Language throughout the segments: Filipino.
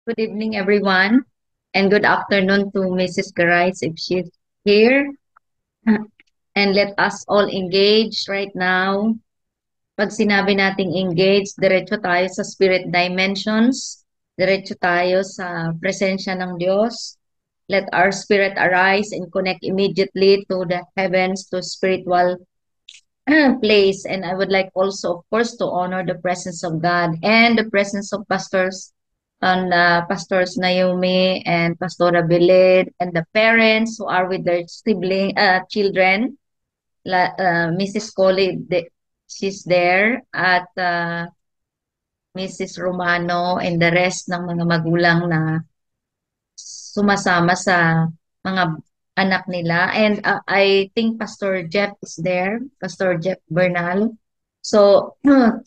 Good evening, everyone, and good afternoon to Mrs. Garais if she's here. And let us all engage right now. Pag sinabi nating engage, diretso tayo sa spirit dimensions. Diretso tayo sa presensya ng Diyos. Let our spirit arise and connect immediately to the heavens, to spiritual place. And I would like also, of course, to honor the presence of God and the presence of pastors and Pastors Naomi and Pastora Beled and the parents who are with their children. Mrs. Coley, she's there at Mrs. Romano and the rest ng mga magulang na sumasama sa mga anak nila. And I think Pastor Jeff is there, Pastor Jeff Bernal. So,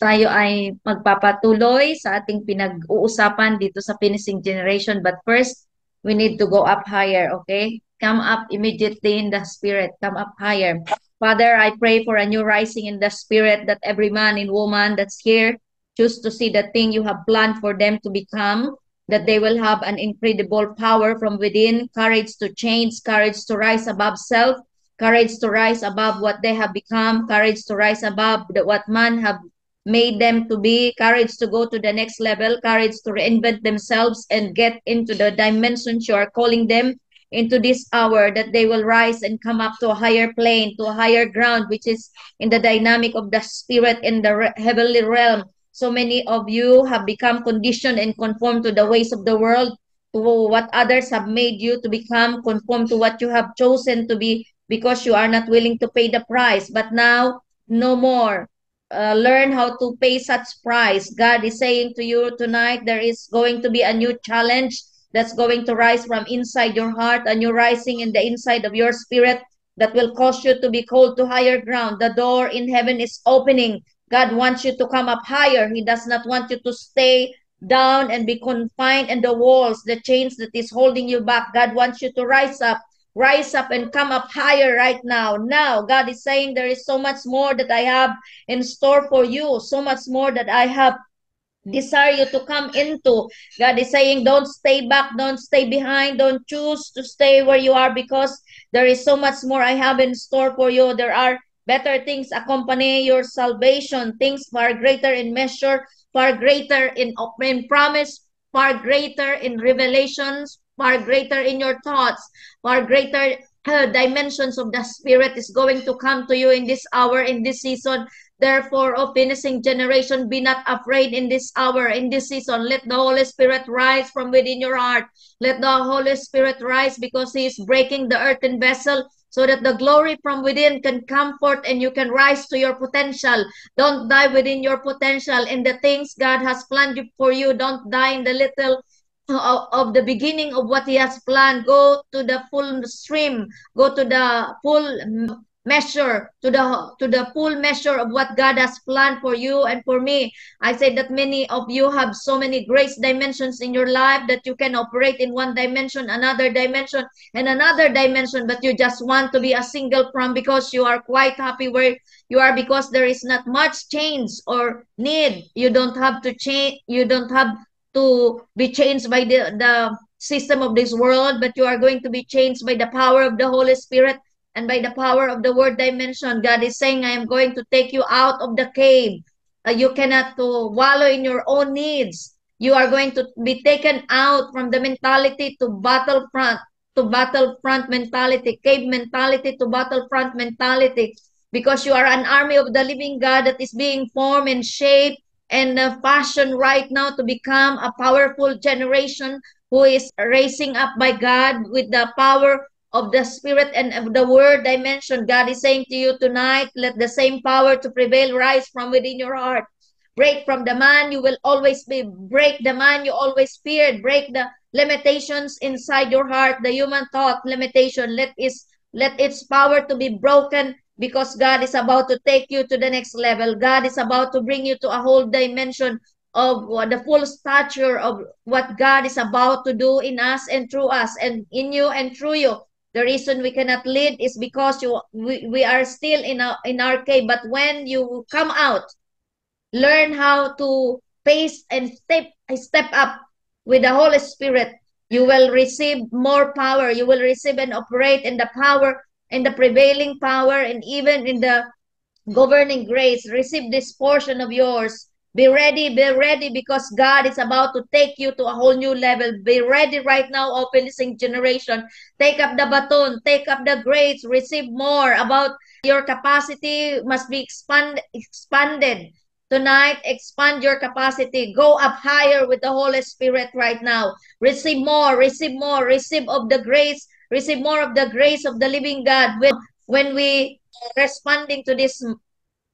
tayo ay magpapatuloy sa ating pinag-uusapan dito sa finishing generation. But first, we need to go up higher, okay? Come up immediately in the spirit. Come up higher. Father, I pray for a new rising in the spirit that every man and woman that's here choose to see the thing you have planned for them to become, that they will have an incredible power from within, courage to change, courage to rise above self, courage to rise above what they have become, courage to rise above what man have made them to be, courage to go to the next level, courage to reinvent themselves and get into the dimensions you are calling them into this hour, that they will rise and come up to a higher plane, to a higher ground, which is in the dynamic of the spirit in the heavenly realm. So many of you have become conditioned and conformed to the ways of the world, to what others have made you to become conformed to what you have chosen to be, because you are not willing to pay the price. But now, no more. Learn how to pay such price. God is saying to you tonight, there is going to be a new challenge that's going to rise from inside your heart, a new rising in the inside of your spirit that will cause you to be called to higher ground. The door in heaven is opening. God wants you to come up higher. He does not want you to stay down and be confined in the walls, the chains that is holding you back. God wants you to rise up and come up higher right now. Now, God is saying there is so much more that I have in store for you, so much more that I have desire you to come into. God is saying, don't stay back, don't stay behind, don't choose to stay where you are, because there is so much more I have in store for you. There are better things accompany your salvation, things far greater in measure, far greater in promise, far greater in revelations, far greater in your thoughts, far greater dimensions of the spirit is going to come to you in this hour, in this season. Therefore, O finishing generation, be not afraid in this hour, in this season. Let the Holy Spirit rise from within your heart. Let the Holy Spirit rise, because He is breaking the earthen vessel, so that the glory from within can come forth and you can rise to your potential. Don't die within your potential in the things God has planned for you. Don't die in the little of the beginning of what He has planned. Go to the full stream. Go to the full measure, to the full measure of what God has planned for you and for me. I say that many of you have so many grace dimensions in your life that you can operate in one dimension, another dimension, and another dimension, but you just want to be a single from, because you are quite happy where you are, because there is not much change or need. You don't have to change, you don't have to be changed by the system of this world, but you are going to be changed by the power of the Holy Spirit and by the power of the word dimension. God is saying, I am going to take you out of the cave. You cannot to wallow in your own needs. You are going to be taken out from the mentality to battlefront mentality, cave mentality to battlefront mentality, because you are an army of the living God that is being formed and shaped and fashioned right now to become a powerful generation who is raising up by God with the power of the spirit and of the word dimension. God is saying to you tonight, let the same power to prevail rise from within your heart. Break from the man you will always be. Break the man you always feared. Break the limitations inside your heart, the human thought limitation. Let its power to be broken, because God is about to take you to the next level. God is about to bring you to a whole dimension of the full stature of what God is about to do in us and through us, and in you and through you. The reason we cannot lead is because we are still in our cave. But when you come out, learn how to pace and step up. with the Holy Spirit, you will receive more power. You will receive and operate in the power, in the prevailing power, and even in the governing grace. Receive this portion of yours. Be ready because God is about to take you to a whole new level. Be ready right now, opening generation. Take up the baton, take up the grace, receive more about your capacity must be expanded. Tonight, expand your capacity. Go up higher with the Holy Spirit right now. Receive more, receive more, receive of the grace, receive more of the grace of the living God. When we responding to this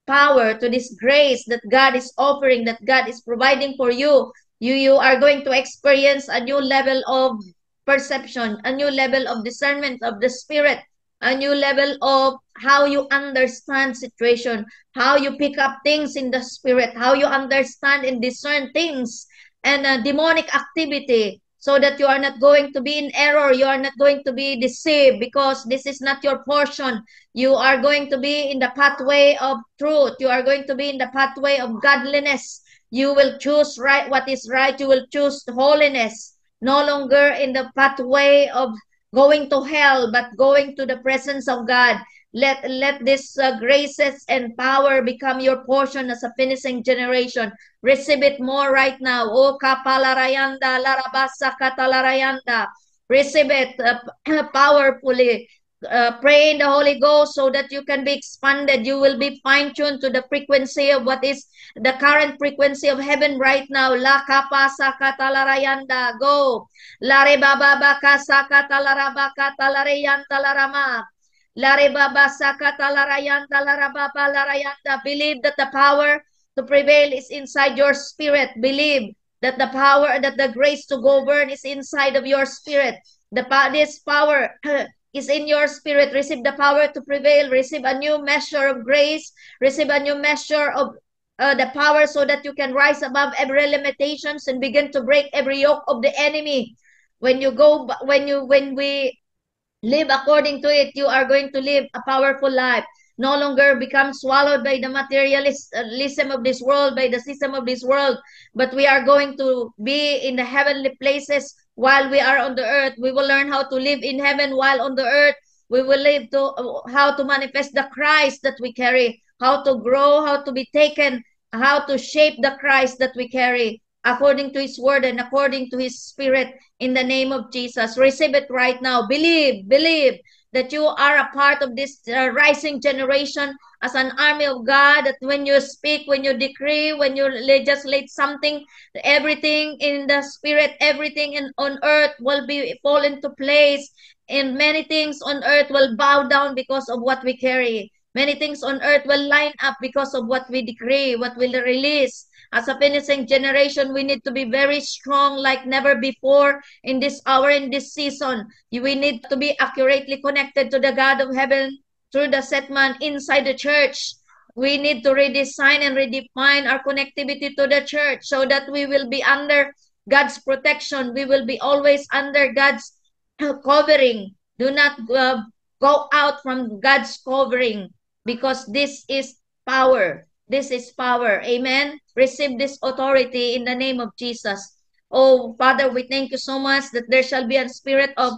power, to this grace that God is offering, that God is providing for you, you are going to experience a new level of perception, a new level of discernment of the spirit, a new level of how you understand situation, how you pick up things in the spirit, how you understand and discern things and demonic activity, so that you are not going to be in error, you are not going to be deceived, because this is not your portion. You are going to be in the pathway of truth. You are going to be in the pathway of godliness. You will choose right what is right. You will choose holiness. No longer in the pathway of going to hell, but going to the presence of God. Let this graces and power become your portion as a finishing generation. Receive it more right now. O kapalarayanda, larabasa katalarayanda. Receive it powerfully. Pray in the Holy Ghost so that you can be expanded. You will be fine-tuned to the frequency of what is the current frequency of heaven right now. La kapasa katalarayanda. Go. Lare baba baka sakatalarabaka talarayanta larama. Lare baba sakatalarayanta larababa larayanta. Believe that the power to prevail is inside your spirit. Believe that the power, that the grace to govern is inside of your spirit. This power is in your spirit. Receive the power to prevail. Receive a new measure of grace. Receive a new measure of the power so that you can rise above every limitations and begin to break every yoke of the enemy. When we live according to it, you are going to live a powerful life. No longer become swallowed by the materialism of this world, by the system of this world, but we are going to be in the heavenly places while we are on the earth. We will learn how to live in heaven while on the earth. We will live to how to manifest the Christ that we carry, how to grow, how to be taken, how to shape the Christ that we carry according to his word and according to his spirit, in the name of Jesus. Receive it right now. Believe that you are a part of this rising generation as an army of God, that when you speak, when you decree, when you legislate something, everything in the spirit, everything on earth will be fall into place, and many things on earth will bow down because of what we carry. Many things on earth will line up because of what we decree, what we release. As a finishing generation, we need to be very strong like never before in this hour, in this season. We need to be accurately connected to the God of heaven through the set man inside the church. We need to redesign and redefine our connectivity to the church so that we will be under God's protection. We will be always under God's covering. Do not go out from God's covering, because this is power. This is power. Amen. Receive this authority in the name of Jesus. Oh, Father, we thank you so much that there shall be a spirit of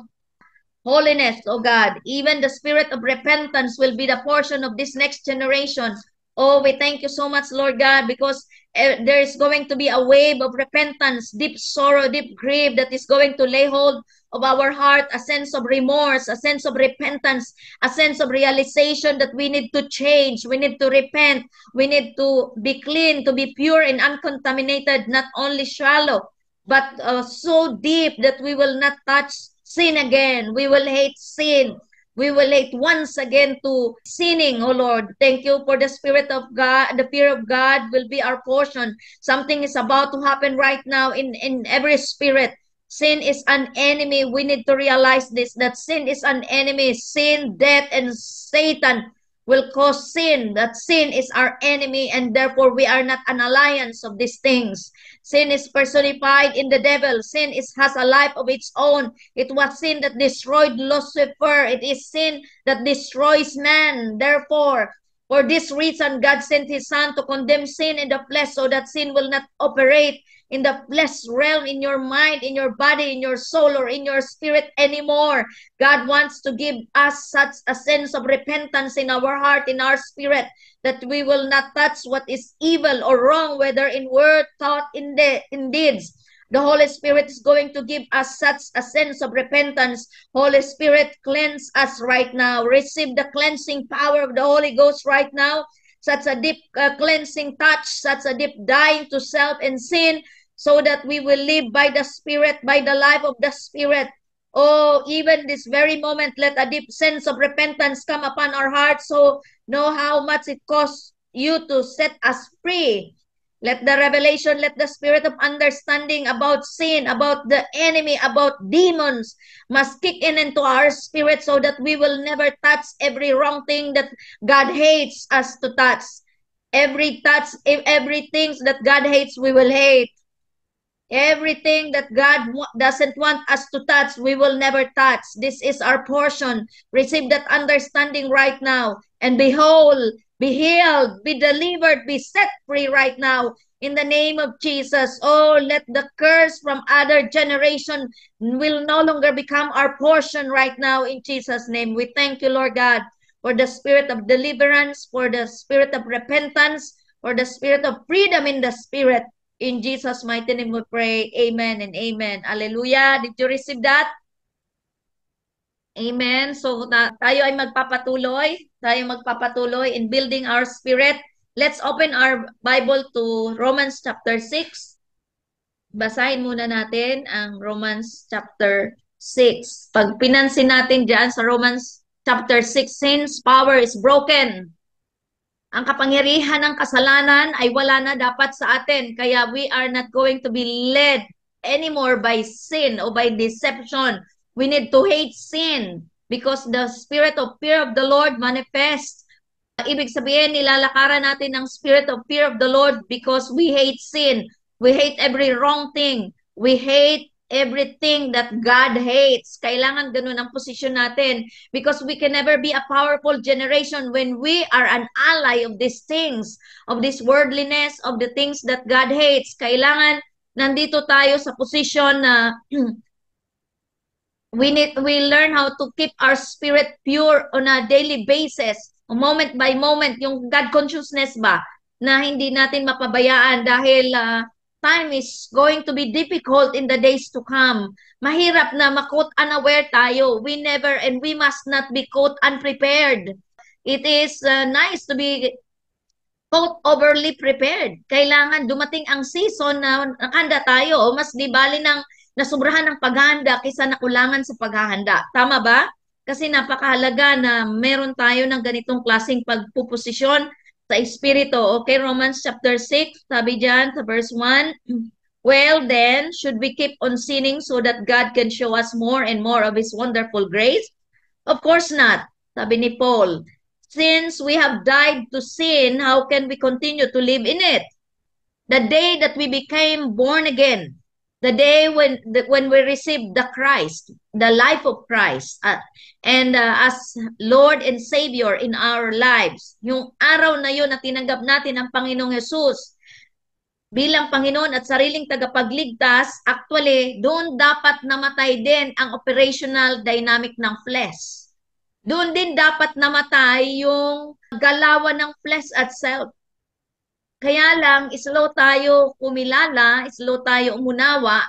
holiness, oh God. Even the spirit of repentance will be the portion of this next generation. Oh, we thank you so much, Lord God, because there is going to be a wave of repentance, deep sorrow, deep grief that is going to lay hold of our heart, a sense of remorse, a sense of repentance, a sense of realization that we need to change, we need to repent, we need to be clean, to be pure and uncontaminated, not only shallow, but so deep that we will not touch sin again. We will hate sin. We will hate once again to sinning, oh Lord. Thank you for the Spirit of God. The fear of God will be our portion. Something is about to happen right now in every spirit. Sin is an enemy. We need to realize this, that sin is an enemy. Sin, death, and Satan will cause sin. That sin is our enemy, and therefore we are not an alliance of these things. Sin is personified in the devil. Sin has a life of its own. It was sin that destroyed Lucifer. It is sin that destroys man. Therefore, for this reason, God sent his son to condemn sin in the flesh so that sin will not operate in the flesh realm, in your mind, in your body, in your soul, or in your spirit anymore. God wants to give us such a sense of repentance in our heart, in our spirit, that we will not touch what is evil or wrong, whether in word, thought, in deeds. The Holy Spirit is going to give us such a sense of repentance. Holy Spirit, cleanse us right now. Receive the cleansing power of the Holy Ghost right now. Such a deep cleansing touch, such a deep dying to self and sin, so that we will live by the Spirit, by the life of the Spirit. Oh, even this very moment, let a deep sense of repentance come upon our hearts, so know how much it costs you to set us free. Let the revelation, let the spirit of understanding about sin, about the enemy, about demons must kick in into our spirit, so that we will never touch every wrong thing that God hates us to touch. Everything that God hates, we will hate. Everything that God doesn't want us to touch, we will never touch. This is our portion. Receive that understanding right now. And be whole, be healed, be delivered, be set free right now. In the name of Jesus. Oh, let the curse from other generation will no longer become our portion right now in Jesus' name. We thank you, Lord God, for the spirit of deliverance, for the spirit of repentance, for the spirit of freedom in the spirit. In Jesus' mighty name we pray. Amen and amen. Hallelujah. Did you receive that? Amen. So tayo ay magpapatuloy. Tayo magpapatuloy in building our spirit. Let's open our Bible to Romans chapter 6. Basahin muna natin ang Romans chapter 6. Pag pinansin natin dyan sa Romans chapter 6, since power is broken, ang kapangyarihan ng kasalanan ay wala na dapat sa atin. Kaya we are not going to be led anymore by sin or by deception. We need to hate sin because the spirit of fear of the Lord manifests. Ibig sabihin, nilalakaran natin ang spirit of fear of the Lord because we hate sin. We hate every wrong thing. We hate everything that God hates. Kailangan ganun ang posisyon natin because we can never be a powerful generation when we are an ally of these things, of this worldliness, of the things that God hates. Kailangan nandito tayo sa posisyon na we learn how to keep our spirit pure on a daily basis, moment by moment, yung God consciousness ba, na hindi natin mapabayaan dahil time is going to be difficult in the days to come. Mahirap na ma-caught unaware tayo. We never and we must not be caught unprepared. It is nice to be caught overly prepared. Kailangan dumating ang season na nakahanda tayo. O mas di bali ng nasubrahan ng paghahanda kaysa nakulangan sa paghahanda. Tama ba? Kasi napakahalaga na meron tayo ng ganitong klaseng pagpuposisyon sa espiritu. Okay, Romans chapter 6, sabi dyan sa verse 1, well then, should we keep on sinning so that God can show us more and more of His wonderful grace? Of course not, sabi ni Paul. Since we have died to sin, how can we continue to live in it? The day that we became born again, the day when we received the Christ, the life of Christ, and as Lord and Savior in our lives, yung araw na yun na tinanggap natin ang Panginoong Jesus bilang Panginoon at sariling tagapagligtas, actually, doon dapat namatay din ang operational dynamic ng flesh. Doon din dapat namatay yung galawan ng flesh at self. Kaya lang, slow tayo kumilala, slow tayo umunawa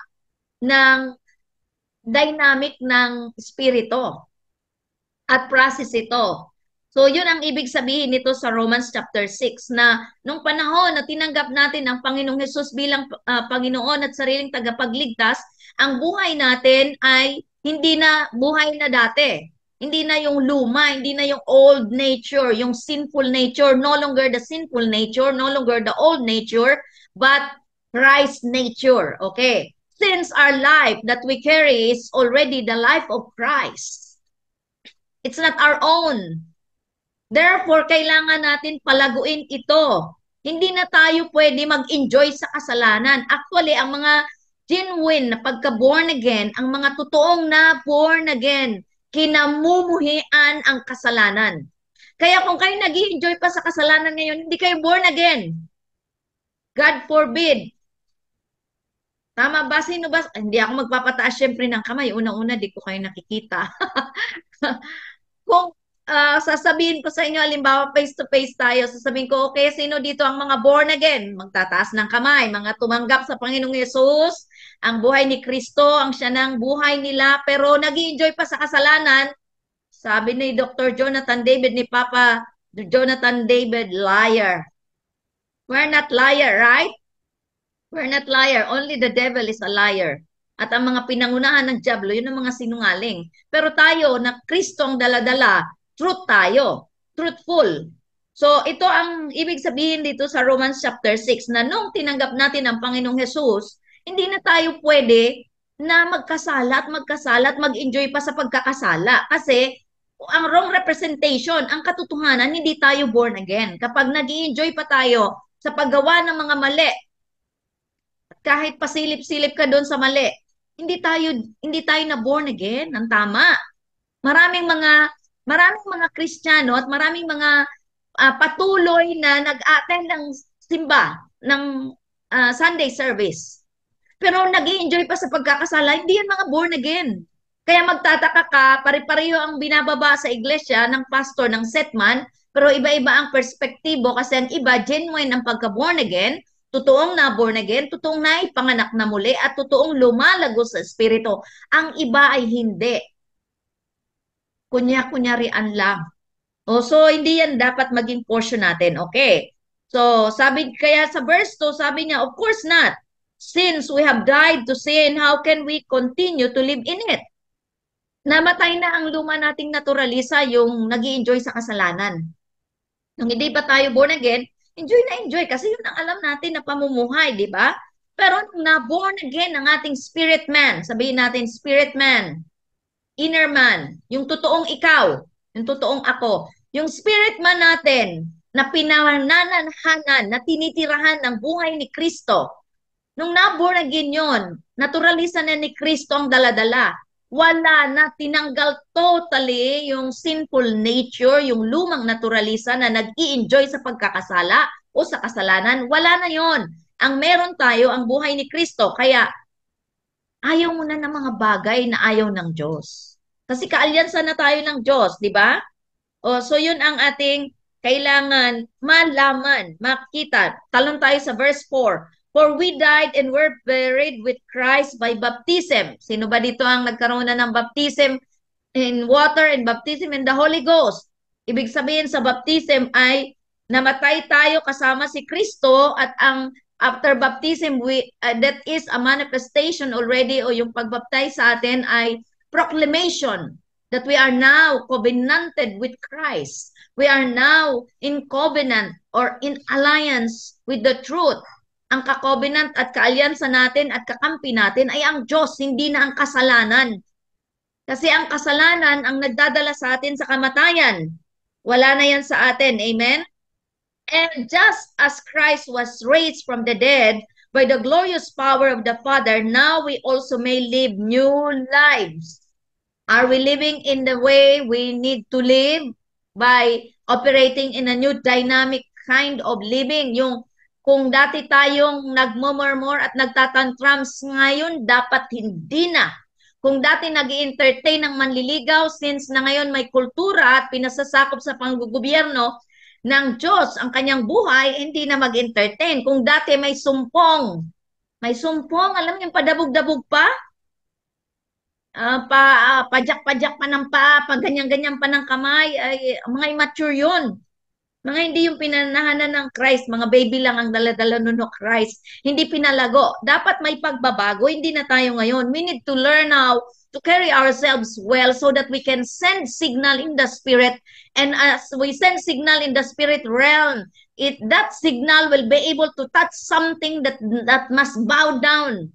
ng dynamic ng spirito at process ito. So, yun ang ibig sabihin nito sa Romans chapter 6 na nung panahon na tinanggap natin ang Panginoong Hesus bilang Panginoon at sariling tagapagligtas, ang buhay natin ay hindi na buhay na dati. Hindi na yung luma, hindi na yung old nature, yung sinful nature, no longer the sinful nature, no longer the old nature, but Christ nature. Okay. Since our life that we carry is already the life of Christ, it's not our own. Therefore, kailangan natin palaguin ito. Hindi na tayo pwede mag-enjoy sa kasalanan. Actually, ang mga genuine na pagka-born again, ang mga totoong na born again, kinamumuhian ang kasalanan. Kaya kung kayo nag-enjoy pa sa kasalanan ngayon, hindi kayo born again. God forbid. Tama ba? Sino ba? Hindi ako magpapataas syempre ng kamay. Unang-una, di ko kayo nakikita. Kung sasabihin ko sa inyo, halimbawa face-to-face tayo, sasabihin ko, okay, sino dito ang mga born again? Magtataas ng kamay, mga tumanggap sa Panginoong Yesus, ang buhay ni Kristo, ang siya ng buhay nila, pero nag enjoy pa sa kasalanan. Sabi ni Dr. Jonathan David, ni Papa Jonathan David, liar. We're not liar, right? We're not liar. Only the devil is a liar. At ang mga pinangunahan ng diablo, yun ang mga sinungaling. Pero tayo, na Kristo ang daladala, truth tayo. Truthful. So, ito ang ibig sabihin dito sa Romans chapter 6, na nung tinanggap natin ang Panginoong Jesus, hindi na tayo pwede na magkasala at mag-enjoy pa sa pagkakasala. Kasi, ang wrong representation, ang katotohanan, hindi tayo born again. Kapag nag enjoy pa tayo sa paggawa ng mga mali, kahit pasilip-silip ka doon sa mali, hindi tayo na born again, ang tama. Maraming mga maraming mga Kristiyano at maraming mga patuloy na nag-attend ng simba ng Sunday service. Pero nag-enjoy pa sa pagkakasala, hindi yan mga born again. Kaya magtataka ka, pare-pareho ang binababa sa iglesia ng pastor ng setman, pero iba-iba ang perspektibo kasi ang iba genuine ang pagka-born again, totoong na born again, totoong na ipanganak na muli, at totoong lumalago sa espiritu. Ang iba ay hindi. Kunya-kunyarian lang. O, so, hindi yan dapat maging portion natin. Okay. So, sabi, kaya sa verse 2, sabi niya, of course not. Since we have died to sin, how can we continue to live in it? Namatay na ang luma nating naturalisa, yung nag enjoy sa kasalanan. Nung hindi pa tayo born again, enjoy na enjoy kasi yun ang alam natin na pamumuhay, di ba? Pero nung na-born again ang ating spirit man, sabihin natin spirit man, inner man, yung totoong ikaw, yung totoong ako, yung spirit man natin na pinanananhanan, na tinitirahan ng buhay ni Kristo, nung na-born again yun, naturalisa na ni Kristo ang daladala. Wala na, tinanggal totally yung sinful nature, yung lumang naturalisa na nag-i-enjoy sa pagkakasala o sa kasalanan. Wala na yon. Ang meron tayo, ang buhay ni Kristo. Kaya ayaw mo na ng mga bagay na ayaw ng Diyos. Kasi kaalyansa na tayo ng Diyos, di ba? O, so yun ang ating kailangan malaman, makita. Talon tayo sa verse 4. For we died and were buried with Christ by baptism. Sino ba dito ang nagkaroon na ng baptism in water and baptism in the Holy Ghost? Ibig sabihin sa baptism ay namatay tayo kasama si Kristo, at ang after baptism, that is a manifestation already, o yung pagbaptize sa atin ay proclamation that we are now covenanted with Christ. We are now in covenant or in alliance with the truth. Ang kakovenant at kaalyansa natin at kakampi natin ay ang Diyos, hindi na ang kasalanan. Kasi ang kasalanan ang nagdadala sa atin sa kamatayan. Wala na yan sa atin. Amen? And just as Christ was raised from the dead by the glorious power of the Father, now we also may live new lives. Are we living in the way we need to live? By operating in a new dynamic kind of living. Yung kung dati tayong nagmumurmur at nagtatantrums, ngayon dapat hindi na. Kung dati nag-i-entertain ng manliligaw, since na ngayon may kultura at pinasasakop sa panggugobyerno ng Diyos ang kanyang buhay, hindi na mag-entertain. Kung dati may sumpong, alam niyo, padabog-dabog pa, pajak-pajak pa ng paa, pag ganyan-ganyan pa ng kamay, ay mga immature yun. Mga hindi yung pinanahanan ng Christ, mga baby lang ang dala-dala nun ng Christ. Hindi pinalago. Dapat may pagbabago, hindi na tayo ngayon. We need to learn how to carry ourselves well so that we can send signal in the spirit. And as we send signal in the spirit realm, that signal will be able to touch something that must bow down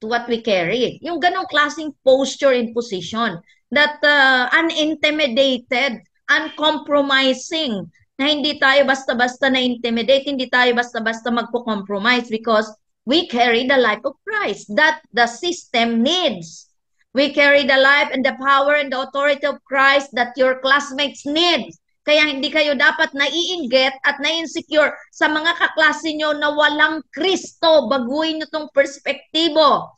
to what we carry. Yung ganong klaseng posture and position that unintimidated, uncompromising, na hindi tayo basta-basta na-intimidate, hindi tayo basta-basta magpo-compromise because we carry the life of Christ that the system needs. We carry the life and the power and the authority of Christ that your classmates need. Kaya hindi kayo dapat naiinggit at na-insecure sa mga kaklase nyo na walang Kristo. Baguhin nyo tong perspektibo.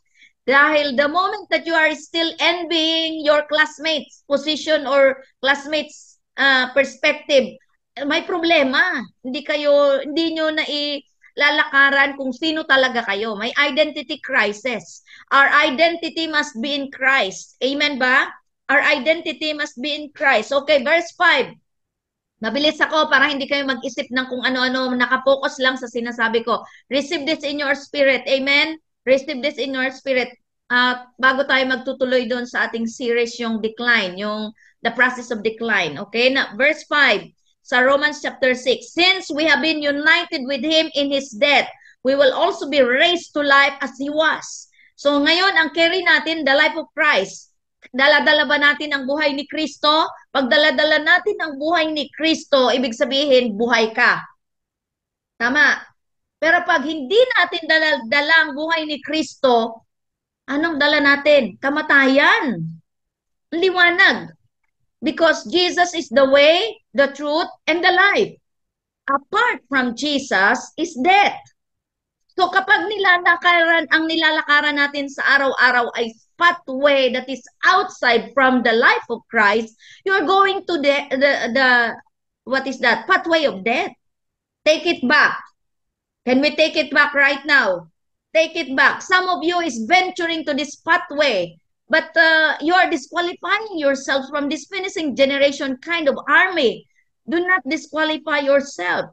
Dahil the moment that you are still envying your classmates' position or classmates' perspective, may problema. Hindi nyo na lalakaran kung sino talaga kayo. May identity crisis. Our identity must be in Christ. Amen ba? Our identity must be in Christ. Okay, verse 5. Mabilis ako para hindi kayo mag-isip ng kung ano-ano, nakapokus lang sa sinasabi ko. Receive this in your spirit. Amen? Receive this in your spirit. Bago tayo magtutuloy doon sa ating series, yung decline, yung the process of decline. Okay? Na, verse 5 sa Romans chapter 6. Since we have been united with Him in His death, we will also be raised to life as He was. So ngayon, ang carry natin, the life of Christ. Dala-dala ba natin ang buhay ni Kristo? Pag dala-dala natin ang buhay ni Kristo, ibig sabihin, buhay ka. Tama. Pero pag hindi natin dala-dala ang buhay ni Kristo, anong dala natin? Kamatayan. Liwanag. Because Jesus is the way, the truth, and the life. Apart from Jesus is death. So kapag ang nilalakaran natin sa araw-araw ay pathway that is outside from the life of Christ, you're going to the what is that? Pathway of death. Take it back. Can we take it back right now? Take it back. Some of you is venturing to this pathway, but you are disqualifying yourself from this finishing generation kind of army. Do not disqualify yourself.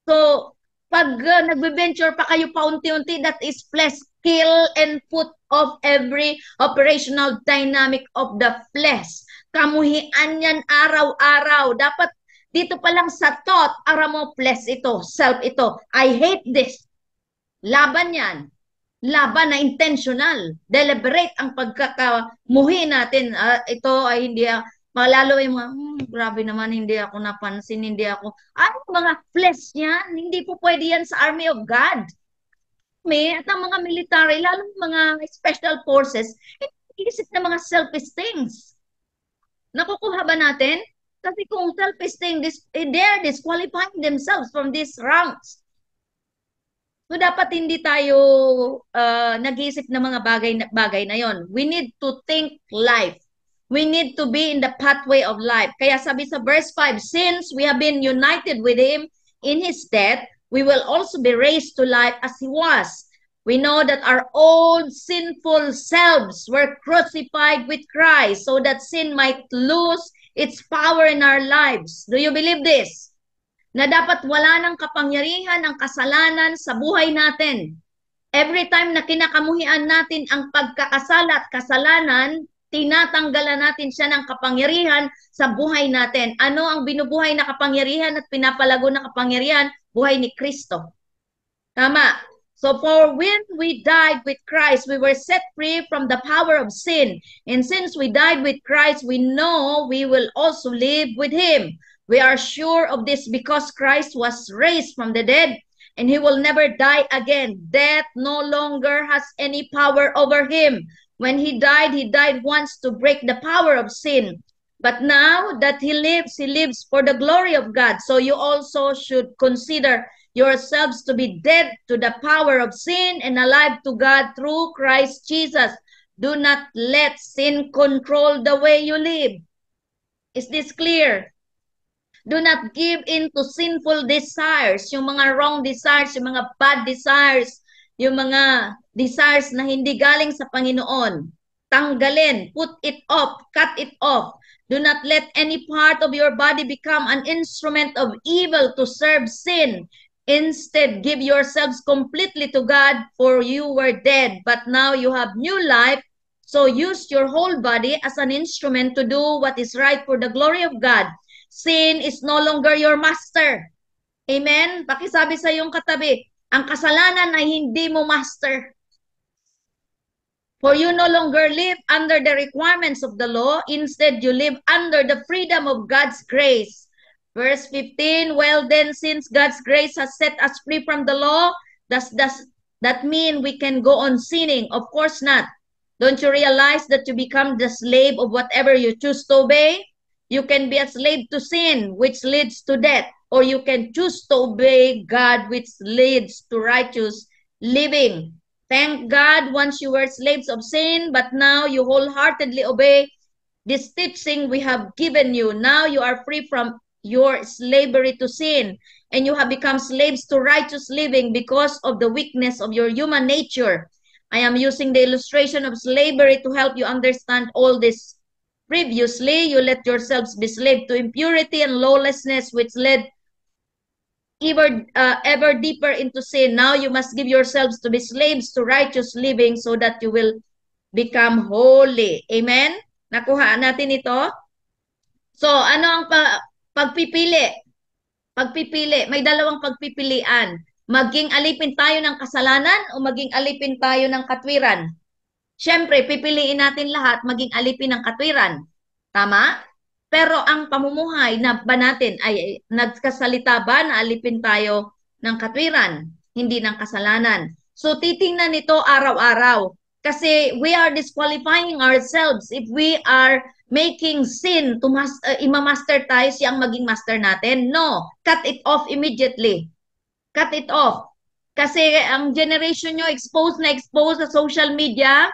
So, pag nagbe-venture pa kayo paunti-unti, that is flesh, kill and put off every operational dynamic of the flesh. Kamuhian yan araw-araw. Dapat dito pa lang sa thought, mo flesh ito, self ito. I hate this. Laban yan. Laban na intentional. Deliberate ang pagkakamuhi natin. Ito ay hindi malalo yung mga, grabe naman, hindi ako napansin, hindi ako, mga flesh yan, hindi po pwede yan sa army of God. At ang mga military, lalo mga special forces, iisip na mga selfish things. Nakukuha ba natin? Kasi kung selfish things, they're disqualifying themselves from these ranks. So dapat hindi tayo nag-iisip ng mga bagay na yon. We need to think life. We need to be in the pathway of life. Kaya sabi sa verse 5, since we have been united with Him in His death, we will also be raised to life as He was. We know that our old sinful selves were crucified with Christ so that sin might lose its power in our lives. Do you believe this? Na dapat wala ng kapangyarihan ang kasalanan sa buhay natin. Every time na kinakamuhian natin ang pagkakasala at kasalanan, tinatanggalan natin siya ng kapangyarihan sa buhay natin. Ano ang binubuhay na kapangyarihan at pinapalago na kapangyarihan? Buhay ni Kristo. Tama. So for when we died with Christ, we were set free from the power of sin. And since we died with Christ, we know we will also live with Him. We are sure of this because Christ was raised from the dead and He will never die again. Death no longer has any power over Him. When He died once to break the power of sin. But now that He lives for the glory of God. So you also should consider yourselves to be dead to the power of sin and alive to God through Christ Jesus. Do not let sin control the way you live. Is this clear? Do not give in to sinful desires, yung mga wrong desires, yung mga bad desires, yung mga desires na hindi galing sa Panginoon. Tanggalin, put it off, cut it off. Do not let any part of your body become an instrument of evil to serve sin. Instead, give yourselves completely to God, for you were dead, but now you have new life. So use your whole body as an instrument to do what is right for the glory of God. Sin is no longer your master. Amen? Pakisabi sa iyong katabi, ang kasalanan ay hindi mo master. For you no longer live under the requirements of the law. Instead, you live under the freedom of God's grace. Verse 15, well then, since God's grace has set us free from the law, does that mean we can go on sinning? Of course not. Don't you realize that you become the slave of whatever you choose to obey? You can be a slave to sin, which leads to death, or you can choose to obey God, which leads to righteous living. Thank God once you were slaves of sin, but now you wholeheartedly obey this teaching we have given you. Now you are free from your slavery to sin, and you have become slaves to righteous living because of the weakness of your human nature. I am using the illustration of slavery to help you understand all this. Previously, you let yourselves be slave to impurity and lawlessness, which led ever deeper into sin. Now you must give yourselves to be slaves to righteous living so that you will become holy. Amen? Nakuha natin ito? So, ano ang pagpipili? Pagpipili. May dalawang pagpipilian. Maging alipin tayo ng kasalanan o maging alipin tayo ng katwiran. Siyempre, pipiliin natin lahat maging alipin ng katwiran. Tama? Pero ang pamumuhay na ba natin ay nagkasalita ba na alipin tayo ng katwiran, hindi ng kasalanan? So titingnan nito araw-araw. Kasi we are disqualifying ourselves if we are making sin to imamaster tayo siyang maging master natin. No, cut it off immediately. Cut it off. Kasi ang generation nyo exposed sa social media,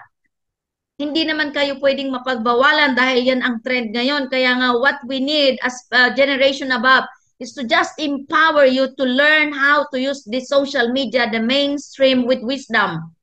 hindi naman kayo pwedeng mapagbawalan dahil yan ang trend ngayon. Kaya nga what we need as generation above is to just empower you to learn how to use the social media, the mainstream with wisdom.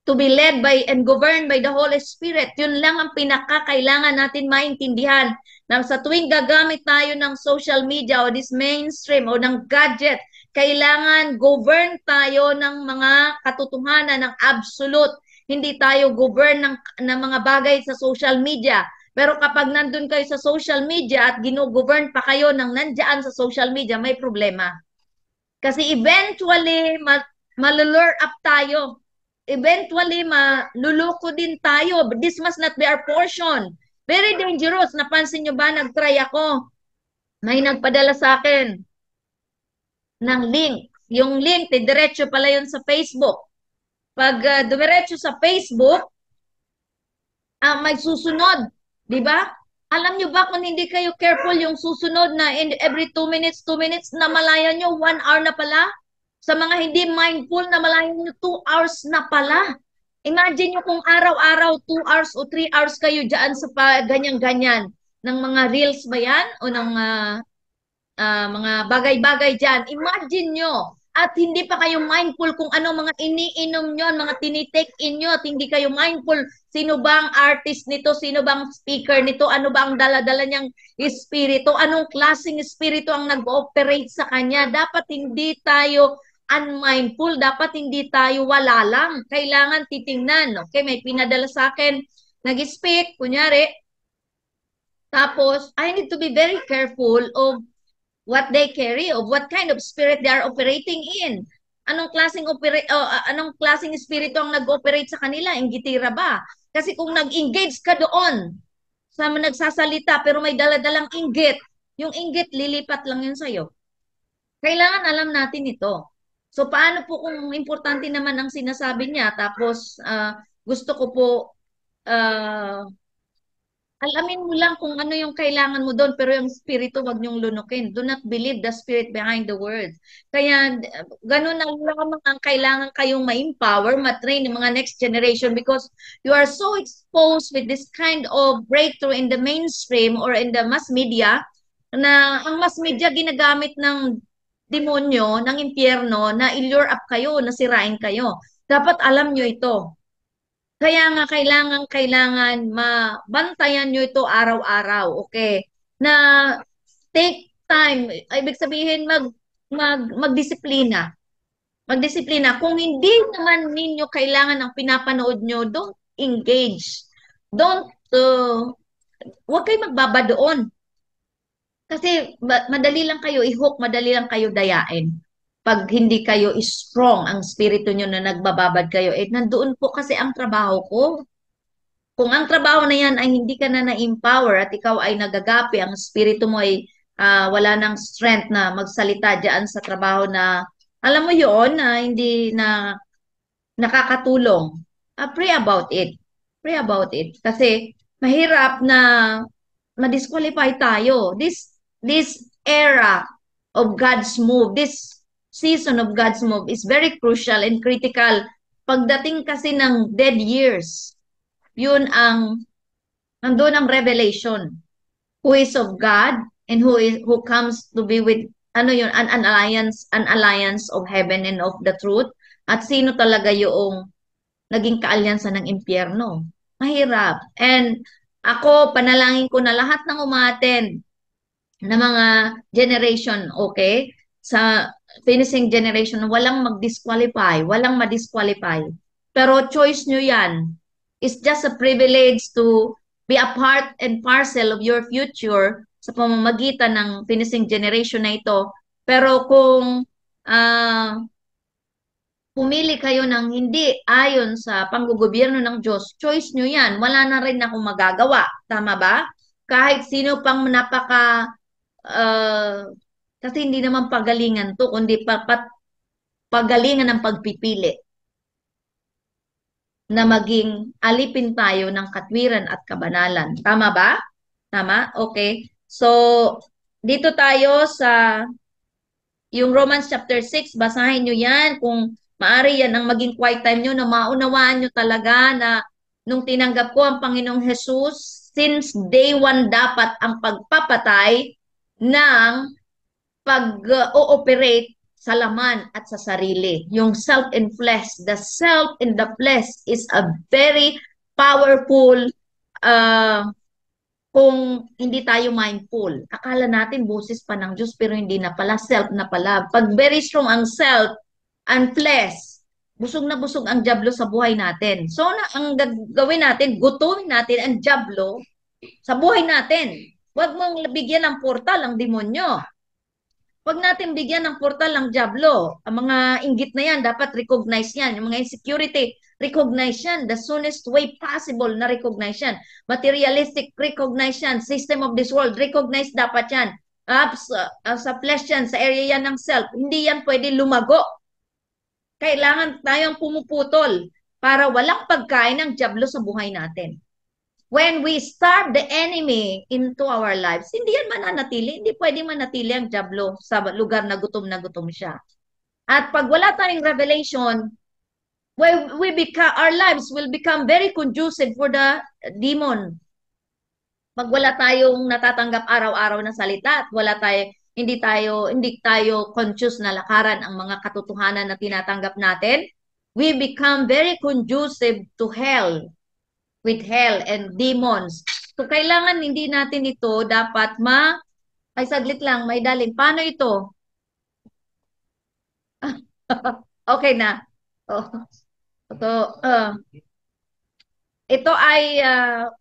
To be led by and governed by the Holy Spirit. Yun lang ang pinakakailangan natin maintindihan. Na sa tuwing gagamit tayo ng social media o this mainstream o ng gadget, kailangan govern tayo ng mga katotohanan ng absolute. Hindi tayo govern ng mga bagay sa social media. Pero kapag nandun kayo sa social media at gino-govern pa kayo ng nandyan sa social media, may problema. Kasi eventually, malulure up tayo. Eventually, maluloko din tayo. But this must not be our portion. Very dangerous. Napansin nyo ba? Nag-try ako. May nagpadala sa akin ng link. Yung link, diretso pala yun sa Facebook. Pag dumiretso sa Facebook, may susunod. Di ba? Alam nyo ba kung hindi kayo careful yung susunod na in every 2 minutes, na malaya nyo, 1 hour na pala? Sa mga hindi mindful na malaya nyo, 2 hours na pala. Imagine nyo kung araw-araw 2 hours o 3 hours kayo dyan sa ganyan-ganyan. Ng mga reels ba yan? O ng mga bagay-bagay dyan. Imagine nyo. At hindi pa kayo mindful kung ano mga iniinom nyo, mga tinitake in nyo, at hindi kayo mindful sino bang artist nito, sino bang speaker nito, ano ba ang dala-dala niyang espiritu, anong klaseng espiritu ang nag-ooperate sa kanya. Dapat hindi tayo unmindful, dapat hindi tayo wala lang. Kailangan titingnan. Okay, may pinadala sa akin, nag-speak, kunyari, tapos, I need to be very careful of what they carry, of what kind of spirit they are operating in. Anong klaseng espiritu ang nag-operate sa kanila? Inggitira ba? Kasi kung nag-engage ka doon sa nagsasalita pero may daladalang inggit, yung inggit lilipat lang yun sa'yo. Kailangan alam natin ito. So paano po kung importante naman ang sinasabi niya tapos gusto ko po alamin mo lang kung ano yung kailangan mo doon, pero yung spirito, wag niyong lunukin. Do not believe the spirit behind the words. Kaya, ganun na lamang ang kailangan kayong ma-empower, ma-train ng mga next generation because you are so exposed with this kind of breakthrough in the mainstream or in the mass media na ang mass media ginagamit ng demonyo, ng impyerno na i-lure up kayo, na sirain kayo. Dapat alam nyo ito. Kaya nga kailangan mabantayan nyo ito araw-araw, okay? Na take time, ibig sabihin magdisiplina. Magdisiplina. Kung hindi naman ninyo kailangan ang pinapanood nyo, don't engage. Huwag kayo magbaba doon. Kasi madali lang kayo i-hook, madali lang kayo dayain pag hindi kayo strong ang spirito nyo na nagbababad kayo, nandoon po kasi ang trabaho ko. Kung ang trabaho na yan ay hindi ka na na-empower at ikaw ay nagagapi, ang spirito mo ay wala ng strength na magsalita dyan sa trabaho na, alam mo yun, na hindi na nakakatulong. Pray about it. Pray about it. Kasi mahirap na ma-disqualify tayo. This era of God's move, this season of God's move is very crucial and critical. Pagdating kasi ng dead years, yun ang nandun ang revelation. Who is of God and who comes to be with ano yun, an alliance of heaven and of the truth. At sino talaga yung naging kaalyansa ng impyerno. Mahirap. And ako, panalangin ko na lahat ng umaten na mga generation, okay? Sa finishing generation, walang mag-disqualify, walang ma-disqualify. Pero choice nyo yan. It's just a privilege to be a part and parcel of your future sa pamamagitan ng finishing generation na ito. Pero kung pumili kayo ng hindi ayon sa panggogobyerno ng Diyos, choice nyo yan. Wala na rin akong magagawa. Tama ba? Kahit sino pang uh, kasi hindi naman pagalingan to, kundi pagalingan ng pagpipili na maging alipin tayo ng katwiran at kabanalan. Tama ba? Tama? Okay. So, dito tayo sa yung Romans chapter 6, basahin nyo yan kung maari yan ang maging quiet time nyo na maunawaan nyo talaga na nung tinanggap ko ang Panginoong Jesus, since day one dapat ang pagpapatay ng pag-ooperate sa laman at sa sarili. Yung self and flesh. The self in the flesh is a very powerful kung hindi tayo mindful. Akala natin boses pa ng Diyos pero hindi na pala, self na pala. Pag very strong ang self and flesh, busog na busog ang diablo sa buhay natin. So ang gagawin natin, gutumin natin ang diablo sa buhay natin. Huwag mong bigyan ng portal ang demonyo. Huwag natin bigyan ng portal ang diablo. Ang mga inggit na yan, dapat recognize yan. Yung mga insecurity, recognize yan. The soonest way possible na recognize yan. Materialistic, recognize yan. System of this world, recognize dapat yan. Sa flesh yan, sa area yan ng self. Hindi yan pwede lumago. Kailangan tayong pumuputol para walang pagkain ng diablo sa buhay natin. When we starve the enemy into our lives, hindi yan mananatili. Hindi pwedeng manatili ang diablo sa lugar na gutom siya. At pag wala tayong revelation, our lives will become very conducive for the demon. Pag wala tayong natatanggap araw-araw na salita at hindi tayo conscious na lakaran ang mga katotohanan na tinatanggap natin, we become very conducive to hell, with hell and demons. So, kailangan hindi natin ito dapat ay saglit lang, may daling. Paano ito? Okay na. Oh. Ito ay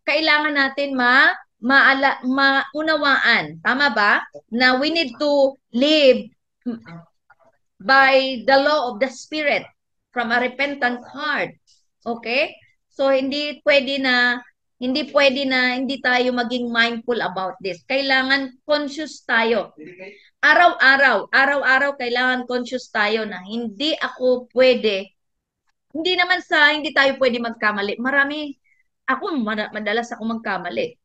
kailangan natin maunawaan. Tama ba? Na we need to live by the law of the Spirit from a repentant heart. Okay? So hindi pwede na hindi tayo maging mindful about this. Kailangan conscious tayo. Araw-araw kailangan conscious tayo na hindi tayo pwede magkamali. Madalas ako magkamali.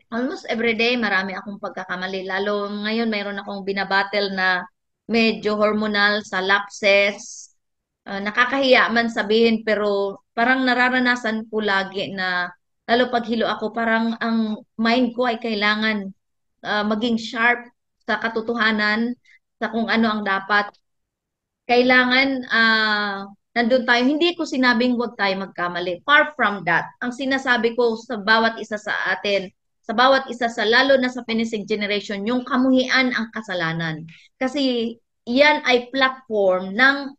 Almost every day, marami akong pagkakamali. Lalo ngayon, mayroon akong binabattle na medyo hormonal sa lapses. Nakakahiya man sabihin pero parang nararanasan ko lagi na lalo pag hilo ako parang ang mind ko ay kailangan maging sharp sa katotohanan sa kung ano ang dapat. Kailangan nandun tayo. Hindi ko sinabing huwag tayo magkamali. Far from that. Ang sinasabi ko sa bawat isa sa atin, sa bawat isa sa lalo na sa finishing generation, yung kamuhian ang kasalanan. Kasi yan ay platform ng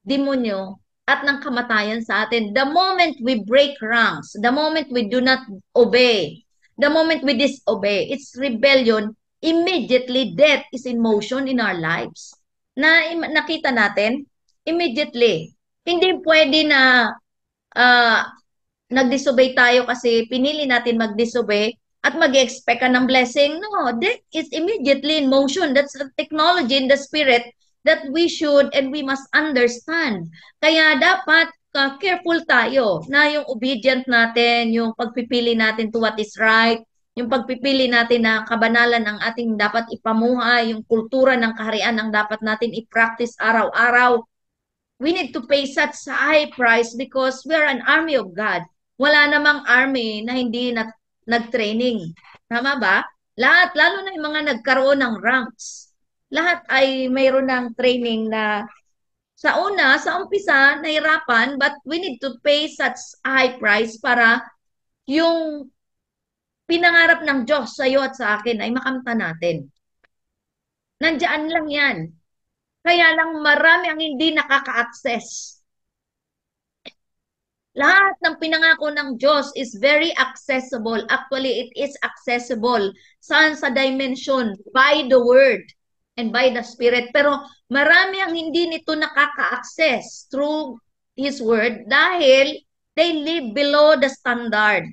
demonyo at ng kamatayan sa atin. The moment we break ranks, the moment we do not obey, the moment we disobey, it's rebellion, immediately death is in motion in our lives. Nakita natin, immediately. Hindi pwede na nag-disobey tayo kasi pinili natin mag-disobey at mag-expect ka ng blessing. No, death is immediately in motion. That's the technology in the spirit that we should and we must understand. Kaya dapat careful tayo na yung obedient natin, yung pagpipili natin to what is right, yung pagpipili natin na kabanalan ang ating dapat ipamuhay, yung kultura ng kaharian ang dapat natin i-practice araw-araw. We need to pay such high price because we are an army of God. Wala namang army na hindi nag-training. Tama ba? Lahat, lalo na yung mga nagkaroon ng ranks. Lahat ay mayroon ng training na sa umpisa, nahirapan, but we need to pay such high price para yung pinangarap ng Diyos sa iyo at sa akin ay makamta natin. Nandiyan lang yan. Kaya lang marami ang hindi nakaka-access. Lahat ng pinangako ng Diyos is very accessible. Actually, it is accessible. Saan sa dimension? By the Word and by the Spirit. Pero marami ang hindi nito nakaka-access through His Word dahil they live below the standard.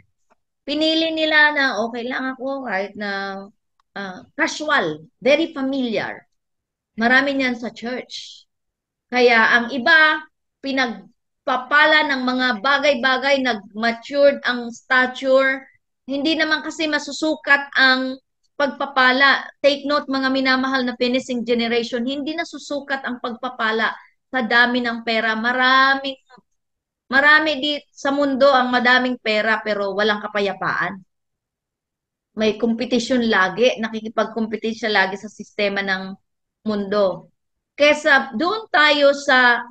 Pinili nila na okay lang ako kahit na casual, very familiar. Marami niyan sa church. Kaya ang iba, pinagpapala ng mga bagay-bagay, nag-matured ang stature. Hindi naman kasi masusukat ang pagpapala. Take note mga minamahal na finishing generation, hindi nasusukat ang pagpapala sa dami ng pera. Marami di sa mundo ang madaming pera pero walang kapayapaan. May kompetisyon lagi, nakikipag-competition lagi sa sistema ng mundo. Kesa doon tayo sa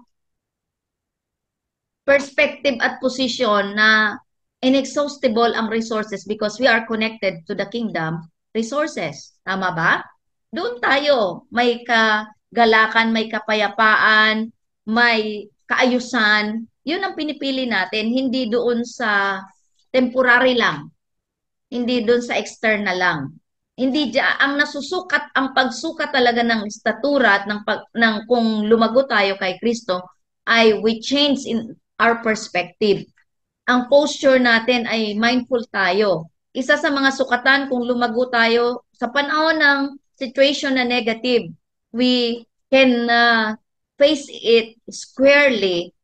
perspective at posisyon na inexhaustible ang resources because we are connected to the kingdom resources. Tama ba? Doon tayo may kagalakan, may kapayapaan, may kaayusan. Yun ang pinipili natin, hindi doon sa temporary lang, hindi doon sa external lang. Hindi ang nasusukat, ang pagsukat talaga ng statura at ng kung lumago tayo kay Kristo ay we change in our perspective. Ang posture natin ay mindful tayo. Isa sa mga sukatan kung lumago tayo sa panahon ng situation na negative, we can face it squarely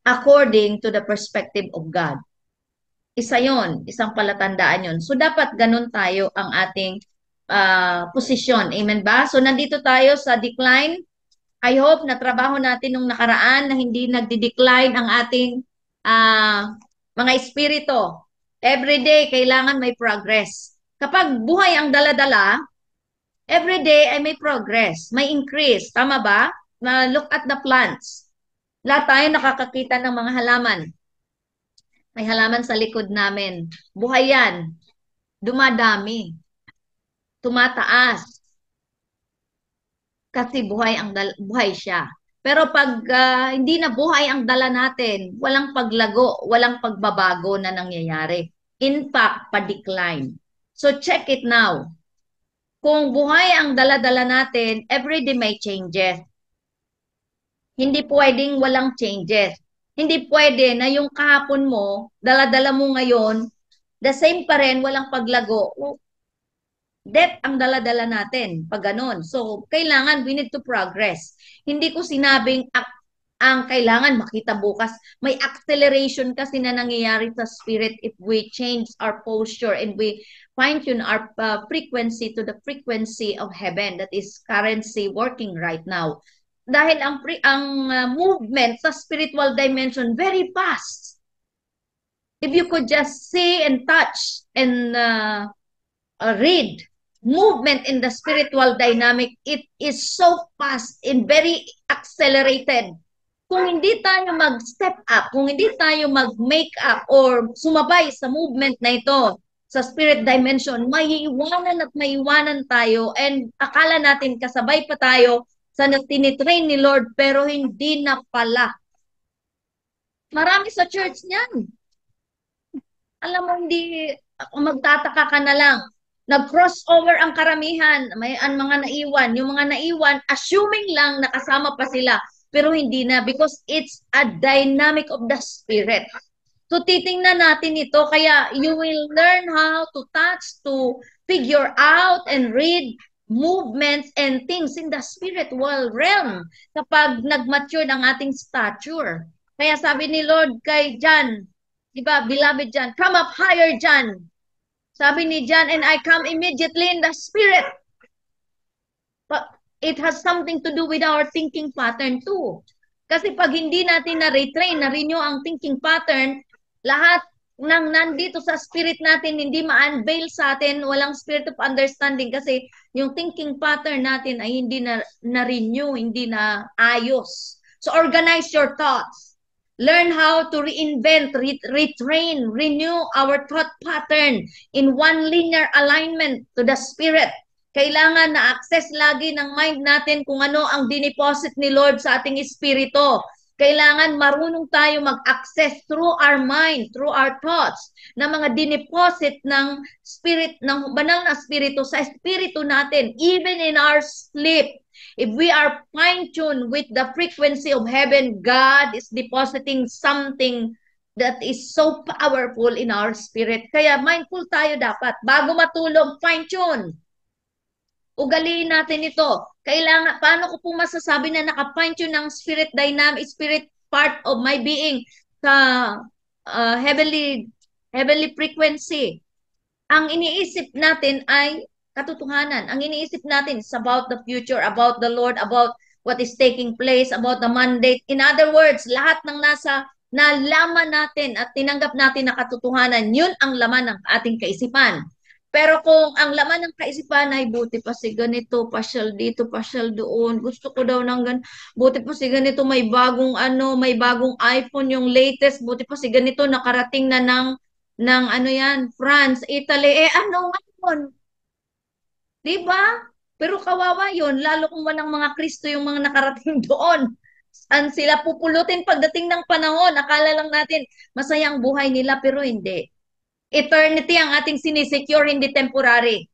according to the perspective of God. Isa yon, isang palatandaan yon. So dapat ganun tayo ang ating posisyon. Amen ba? So nandito tayo sa decline. I hope na trabaho natin nung nakaraan na hindi nagdi-decline ang ating mga espiritu. Every day, kailangan may progress. Kapag buhay ang dala-dala, every day ay may progress, may increase. Tama ba? Look at the plants. Lahat tayo nakakakita ng mga halaman. May halaman sa likod namin. Buhay yan. Dumadami. Tumataas. Kasi buhay siya. Pero pag hindi na buhay ang dala natin, walang paglago, walang pagbabago na nangyayari. In fact, pa-decline. So check it now. Kung buhay ang dala-dala natin, everyday may changes. Hindi pwedeng walang changes. Hindi pwede na yung kahapon mo, dala-dala mo ngayon, the same pa rin, walang paglago. Death ang dala-dala natin pag ganun. So, kailangan we need to progress. Hindi ko sinabing ang kailangan makita bukas. May acceleration kasi na nangyayari sa spirit if we change our posture and we fine-tune our frequency to the frequency of heaven that is currently working right now. Dahil ang movement sa spiritual dimension very fast. If you could just see and touch and read movement in the spiritual dynamic, it is so fast and very accelerated. Kung hindi tayo mag-step up, kung hindi tayo mag-make up or sumabay sa movement na ito sa spirit dimension, maiiwanan at maiiwanan tayo and akala natin kasabay pa tayo sa tinitrain ni Lord pero hindi na pala. Marami sa church niyan. Alam mo, hindi magtataka ka na lang. Nag-crossover ang karamihan, may mga naiwan. Yung mga naiwan, assuming lang nakasama pa sila, pero hindi na because it's a dynamic of the spirit. So titingnan natin ito, kaya you will learn how to touch, to figure out and read movements and things in the spiritual realm kapag nag-mature ang ating stature. Kaya sabi ni Lord kay John, di ba, beloved John, come up higher John. Sabi ni John, and I come immediately in the Spirit. But it has something to do with our thinking pattern too. Kasi pag hindi natin na-retrain, na-renew ang thinking pattern, lahat ng nandito sa spirit natin, hindi ma-unveil sa atin, walang spirit of understanding kasi yung thinking pattern natin ay hindi na-renew, hindi na ayos. So organize your thoughts. Learn how to reinvent, retrain, renew our thought pattern in one linear alignment to the spirit. Kailangan na-access lagi ng mind natin kung ano ang dineposit ni Lord sa ating espiritu. Kailangan marunong tayo mag-access through our mind, through our thoughts, na mga dineposit ng spirit, ng banal na espiritu sa espiritu natin, even in our sleep. If we are fine-tuned with the frequency of heaven, God is depositing something that is so powerful in our spirit. Kaya mindful tayo dapat. Bago matulog, fine-tune. Ugaliin natin ito. Kailangan, paano ko po masasabi na naka-fine-tune ng spirit dynamic, spirit part of my being sa heavenly frequency? Ang iniisip natin ay katotohanan. Ang iniisip natin is about the future, about the Lord, about what is taking place, about the mandate. In other words, lahat ng nasa nalaman natin at tinanggap natin na katotohanan, yun ang laman ng ating kaisipan. Pero kung ang laman ng kaisipan ay buti pa si ganito, pasyal dito, pasyal doon, gusto ko daw ng gan, buti pa si ganito, may bagong ano, may bagong iPhone yung latest, buti pa si ganito nakarating na ng ano yan, France, Italy, ano ngayon? Di ba? Pero kawawa yun, lalo kung walang mga Kristo yung mga nakarating doon. Saan sila pupulutin pagdating ng panahon? Akala lang natin masaya ang buhay nila, pero hindi. Eternity ang ating sinisecure, hindi temporary.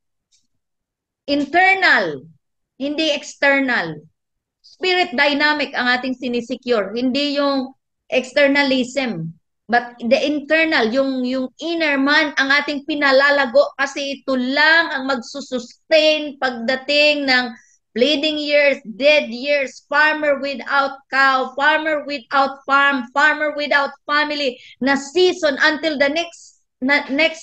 Internal, hindi external. Spirit dynamic ang ating sinisecure, hindi yung externalism. But the internal, yung inner man, ang ating pinalalago kasi ito lang ang magsusustain pagdating ng bleeding years, dead years, farmer without cow, farmer without farm, farmer without family, na season until the next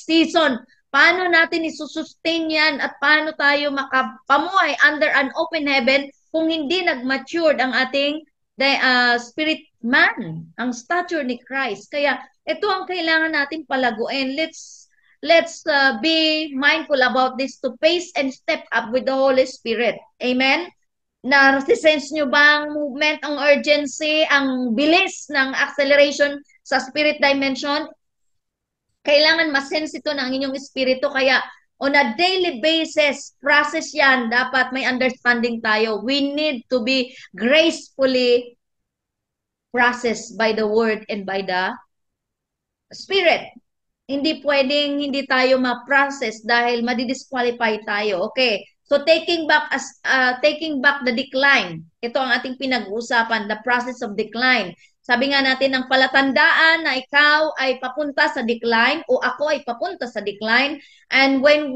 season. Paano natin isusustain yan at paano tayo makapamuhay under an open heaven kung hindi nag-matured ang ating spirit man, ang stature ni Christ. Kaya ito ang kailangan natin palaguin. Let's be mindful about this to pace and step up with the Holy Spirit. Amen? Na-sense nyo ba ang movement, ang urgency, ang bilis ng acceleration sa spirit dimension? Kailangan ma-sense ito ng inyong espiritu. Kaya on a daily basis, process yan. Dapat may understanding tayo. We need to be gracefully processed by the word and by the spirit. Hindi pwedeng hindi tayo ma-process dahil madidisqualify tayo. Okay. So taking back the decline. Ito ang ating pinag-uusapan, the process of decline. Sabi nga natin ng palatandaan na ikaw ay papunta sa decline o ako ay papunta sa decline, and when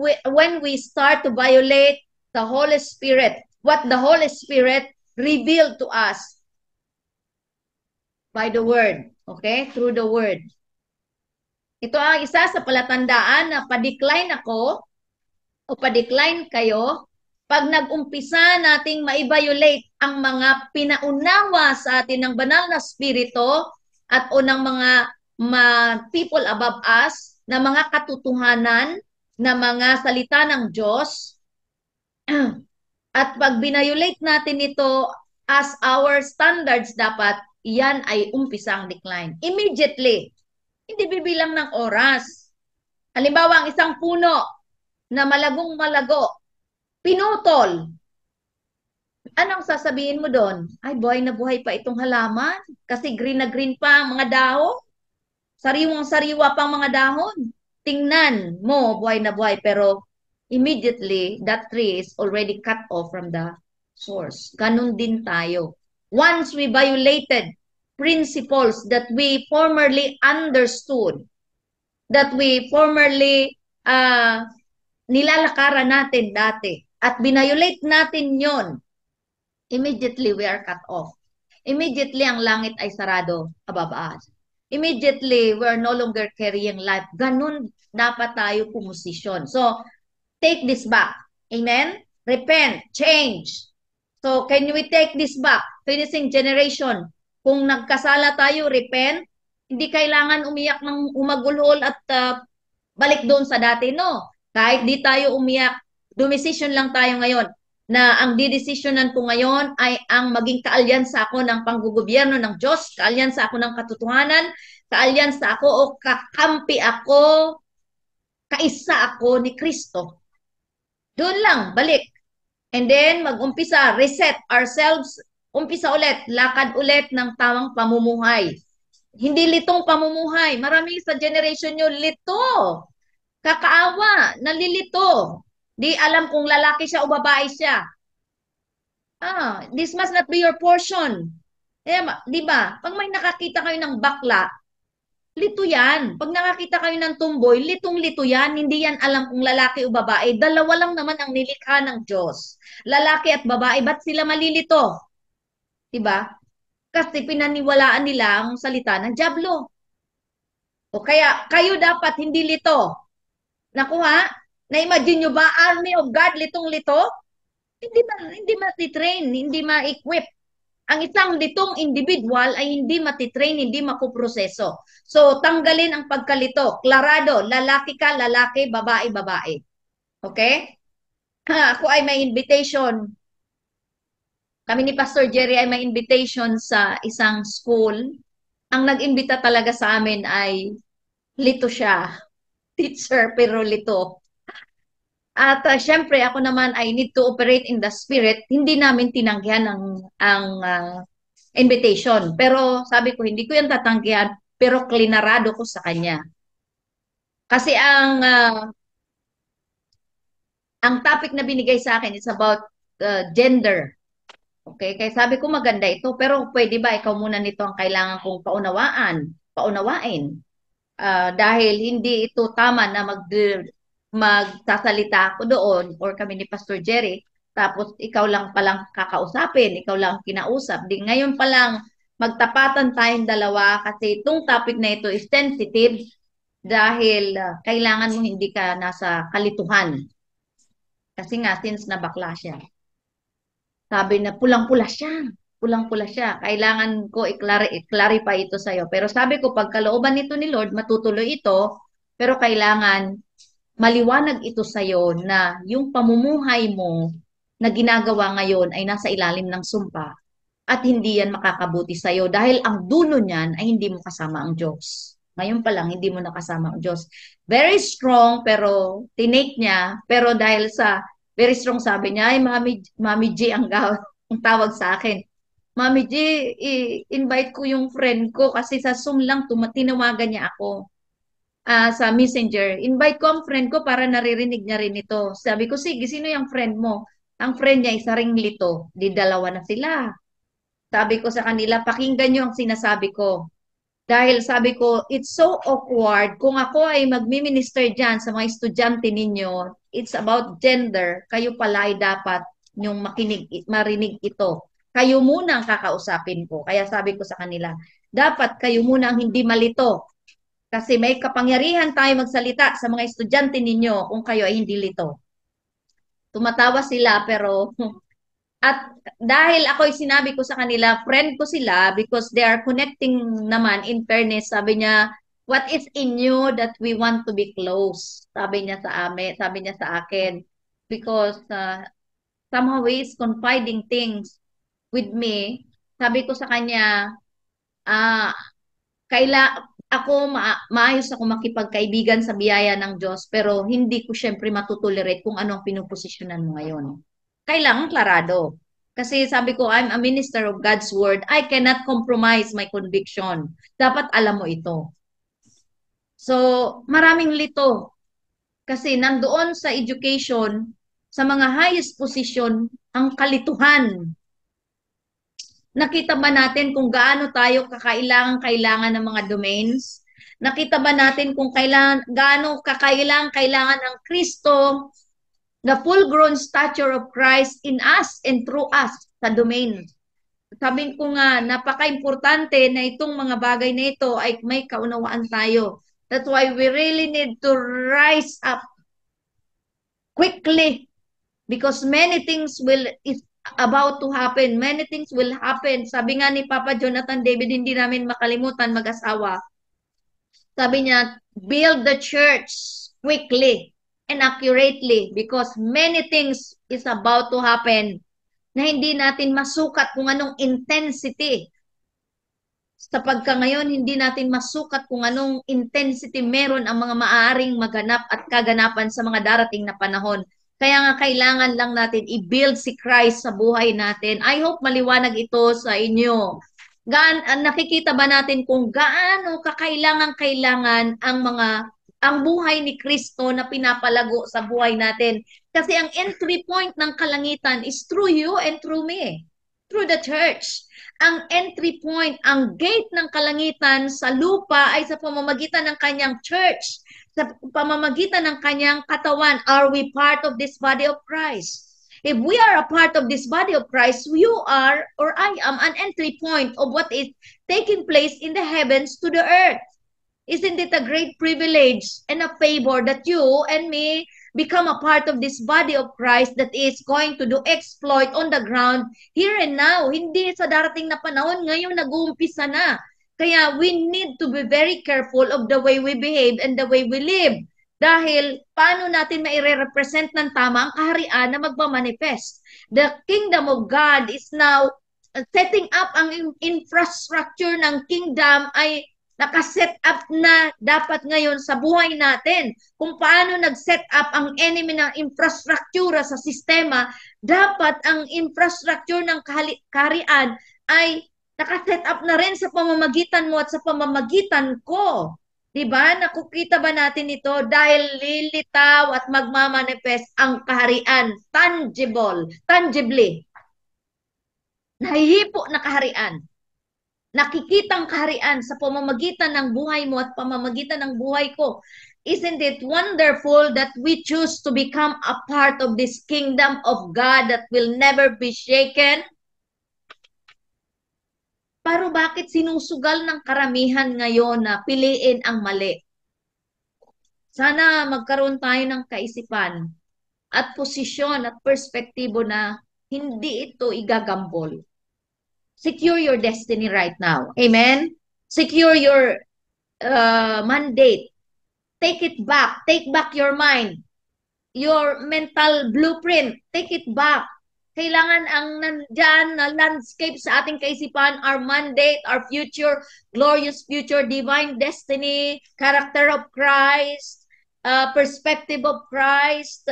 we start to violate the Holy Spirit, what the Holy Spirit revealed to us by the word, okay? Through the word. Ito ang isa sa palatandaan na pa-decline ako o pa-decline kayo pag nag-umpisa nating ma-violate ang mga pinaunawa sa atin ng banal na spirito at o ng mga people above us na mga katotohanan na mga salita ng Diyos. At pag binayolate natin ito as our standards, dapat iyan ay umpisa ang decline. Immediately. Hindi bibilang ng oras. Halimbawa, ang isang puno na malagong malago, pinutol. Anong sasabihin mo doon? Ay, buhay na buhay pa itong halaman. Kasi green na green pa ang mga dahon. Sariwang-sariwa pa ang mga dahon. Tingnan mo, buhay na buhay. Pero immediately, that tree is already cut off from the source. Ganun din tayo. Once we violated principles that we formerly understood, that we formerly nilalakaran natin dati, at binayolate natin yon, immediately we are cut off. Immediately ang langit ay sarado above us. immediately we're no longer carrying life. Ganun dapat tayo pumosisyon. So, take this back. Amen? Repent, change. So, can we take this back? Finishing generation. Kung nagkasala tayo, repent. Hindi kailangan umiyak ng umagulhol at balik doon sa dati. No. Kahit di tayo umiyak, dumisisyon lang tayo ngayon na ang didesisyonan ko ngayon ay ang maging kaalyansa ako ng panggugobyerno ng Diyos, kaalyansa ako ng katotohanan, kaalyansa ako o kakampi ako, kaisa ako ni Kristo. Doon lang, balik. And then, mag-umpisa, reset ourselves, umpisa ulit, lakad ulit ng tamang pamumuhay. Hindi litong pamumuhay. Marami sa generation nyo, lito. Kakaawa, nalilito. Di alam kung lalaki siya o babae siya. This must not be your portion. Eh, di ba? Pag may nakakita kayo ng bakla, lito yan. Pag nakakita kayo ng tumboy, litong-lito yan. Hindi yan alam kung lalaki o babae. Dalawa lang naman ang nilikha ng Diyos. Lalaki at babae, ba't sila malilito? Diba? Kasi pinaniwalaan nila ang salita ng dyablo. O kaya, kayo dapat hindi lito. Naku ha? Na-imagine nyo ba, army of God, litong-lito? Hindi matitrain, hindi ma-equip. Ang isang litong individual ay hindi matitrain, hindi makuproseso. So, tanggalin ang pagkalito. Klarado, lalaki ka, lalaki, babae, babae. Okay? Ako ay may invitation. Kami ni Pastor Jerry ay may invitation sa isang school. Ang nag-imbita talaga sa amin ay lito siya. Teacher, pero lito. At syempre, ako naman ay need to operate in the spirit. Hindi namin tinanggihan ang invitation. Pero sabi ko, hindi ko yan tatanggihan, pero klinarado ko sa kanya. Kasi ang topic na binigay sa akin is about gender. Okay? Kaya sabi ko maganda ito, pero pwede ba ikaw muna nito ang kailangan kong paunawain? Dahil hindi ito tama na magsasalita ako doon or kami ni Pastor Jerry, tapos ikaw lang palang kakausapin, ikaw lang kinausap. Di ngayon pa lang magtapatan tayong dalawa kasi itong topic na ito is sensitive dahil kailangan mo hindi ka nasa kalituhan. Kasi nga, since na bakla siya. Sabi na pulang-pula siya. Pulang-pula siya. Kailangan ko i-clarify ito sa'yo. Pero sabi ko, pagkalooban nito ni Lord, matutuloy ito. Pero kailangan maliwanag ito sa'yo na yung pamumuhay mo na ginagawa ngayon ay nasa ilalim ng sumpa at hindi yan makakabuti sa'yo dahil ang dulo niyan ay hindi mo kasama ang Diyos. Ngayon pa lang, hindi mo nakasama ang Diyos. Very strong, pero tinake niya. Pero dahil sa very strong sabi niya, ay Mami G ang tawag sa akin. Mami G, invite ko yung friend ko kasi sa Zoom lang tinawagan niya ako sa Messenger. Invite ko ang friend ko para naririnig niya rin ito. Sabi ko, sige, sino yung friend mo? Ang friend niya, isa ring lito. Di dalawa na sila. Sabi ko sa kanila, pakinggan niyo ang sinasabi ko. Dahil sabi ko, it's so awkward. Kung ako ay magmi-minister dyan sa mga estudyante ninyo, it's about gender, kayo pala ay dapat yung marinig ito. Kayo muna ang kakausapin ko. Kaya sabi ko sa kanila, dapat kayo muna ang hindi malito. Kasi may kapangyarihan tayo magsalita sa mga estudyante ninyo kung kayo ay hindi lito. Tumatawa sila pero at dahil ako'y sinabi ko sa kanila, friend ko sila because they are connecting naman in fairness. Sabi niya, what is in you that we want to be close? Sabi niya sa amin, sabi niya sa akin. Because somehow he is confiding things with me. Sabi ko sa kanya, ako maayos ako makipagkaibigan sa biyaya ng Diyos, pero hindi ko syempre matutolerate kung ano ang pinuposisyonan mo ngayon. Kailangan klarado. Kasi sabi ko, I'm a minister of God's word. I cannot compromise my conviction. Dapat alam mo ito. So, maraming lito. Kasi nandoon sa education, sa mga highest position, ang kalituhan. Nakita ba natin kung gaano tayo kakailangan ng mga domains? Nakita ba natin kung gaano kailangan ng Kristo, the full-grown stature of Christ in us and through us sa domain? sabi ko nga, napaka-importante na itong mga bagay na ito ay may kaunawaan tayo. That's why we really need to rise up quickly because many things will is about to happen. Many things will happen. Sabi nga ni Papa Jonathan David, hindi namin makalimutan mag-asawa. Sabi niya, build the church quickly and accurately because many things is about to happen na hindi natin masukat kung anong intensity. Sa pagka ngayon, hindi natin masukat kung anong intensity meron ang mga maaaring maganap at kaganapan sa mga darating na panahon. Kaya nga kailangan lang natin i-build si Christ sa buhay natin. I hope maliwanag ito sa inyo. Nakikita ba natin kung gaano kakailangan-kailangan ang buhay ni Kristo na pinapalago sa buhay natin? Kasi ang entry point ng kalangitan is through you and through me. Through the church. Ang entry point, ang gate ng kalangitan sa lupa ay sa pamamagitan ng kanyang church, sa pamamagitan ng kanyang katawan. Are we part of this body of Christ? If we are a part of this body of Christ, you are or I am an entry point of what is taking place in the heavens to the earth. Isn't it a great privilege and a favor that you and me become a part of this body of Christ that is going to do exploit on the ground here and now. Hindi sa darating na panahon, ngayon nag-uumpisa na. Kaya we need to be very careful of the way we behave and the way we live. Dahil paano natin maire-represent ng tama ang kaharian na magmamanifest. The kingdom of God is now setting up ang infrastructure ng kingdom ay nakaset up na dapat ngayon sa buhay natin. Kung paano nag-set up ang enemy ng infrastructure sa sistema, dapat ang infrastructure ng kaharian ay nakaset up na rin sa pamamagitan mo at sa pamamagitan ko. Diba? Nakukita ba natin ito? Dahil lilitaw at magmamanifest ang kaharian. Tangibly. Nahihipo na kaharian. Nakikitang kaharian sa pamamagitan ng buhay mo at pamamagitan ng buhay ko. Isn't it wonderful that we choose to become a part of this kingdom of God that will never be shaken? Pero bakit sinusugal ng karamihan ngayon na piliin ang mali? Sana magkaroon tayo ng kaisipan at posisyon at perspektibo na hindi ito igagambol. Secure your destiny right now. Amen? Secure your mandate. Take it back. Take back your mind. Your mental blueprint. Take it back. Kailangan ang nandyan na landscape sa ating kaisipan, our mandate, our future, glorious future, divine destiny, character of Christ, perspective of Christ,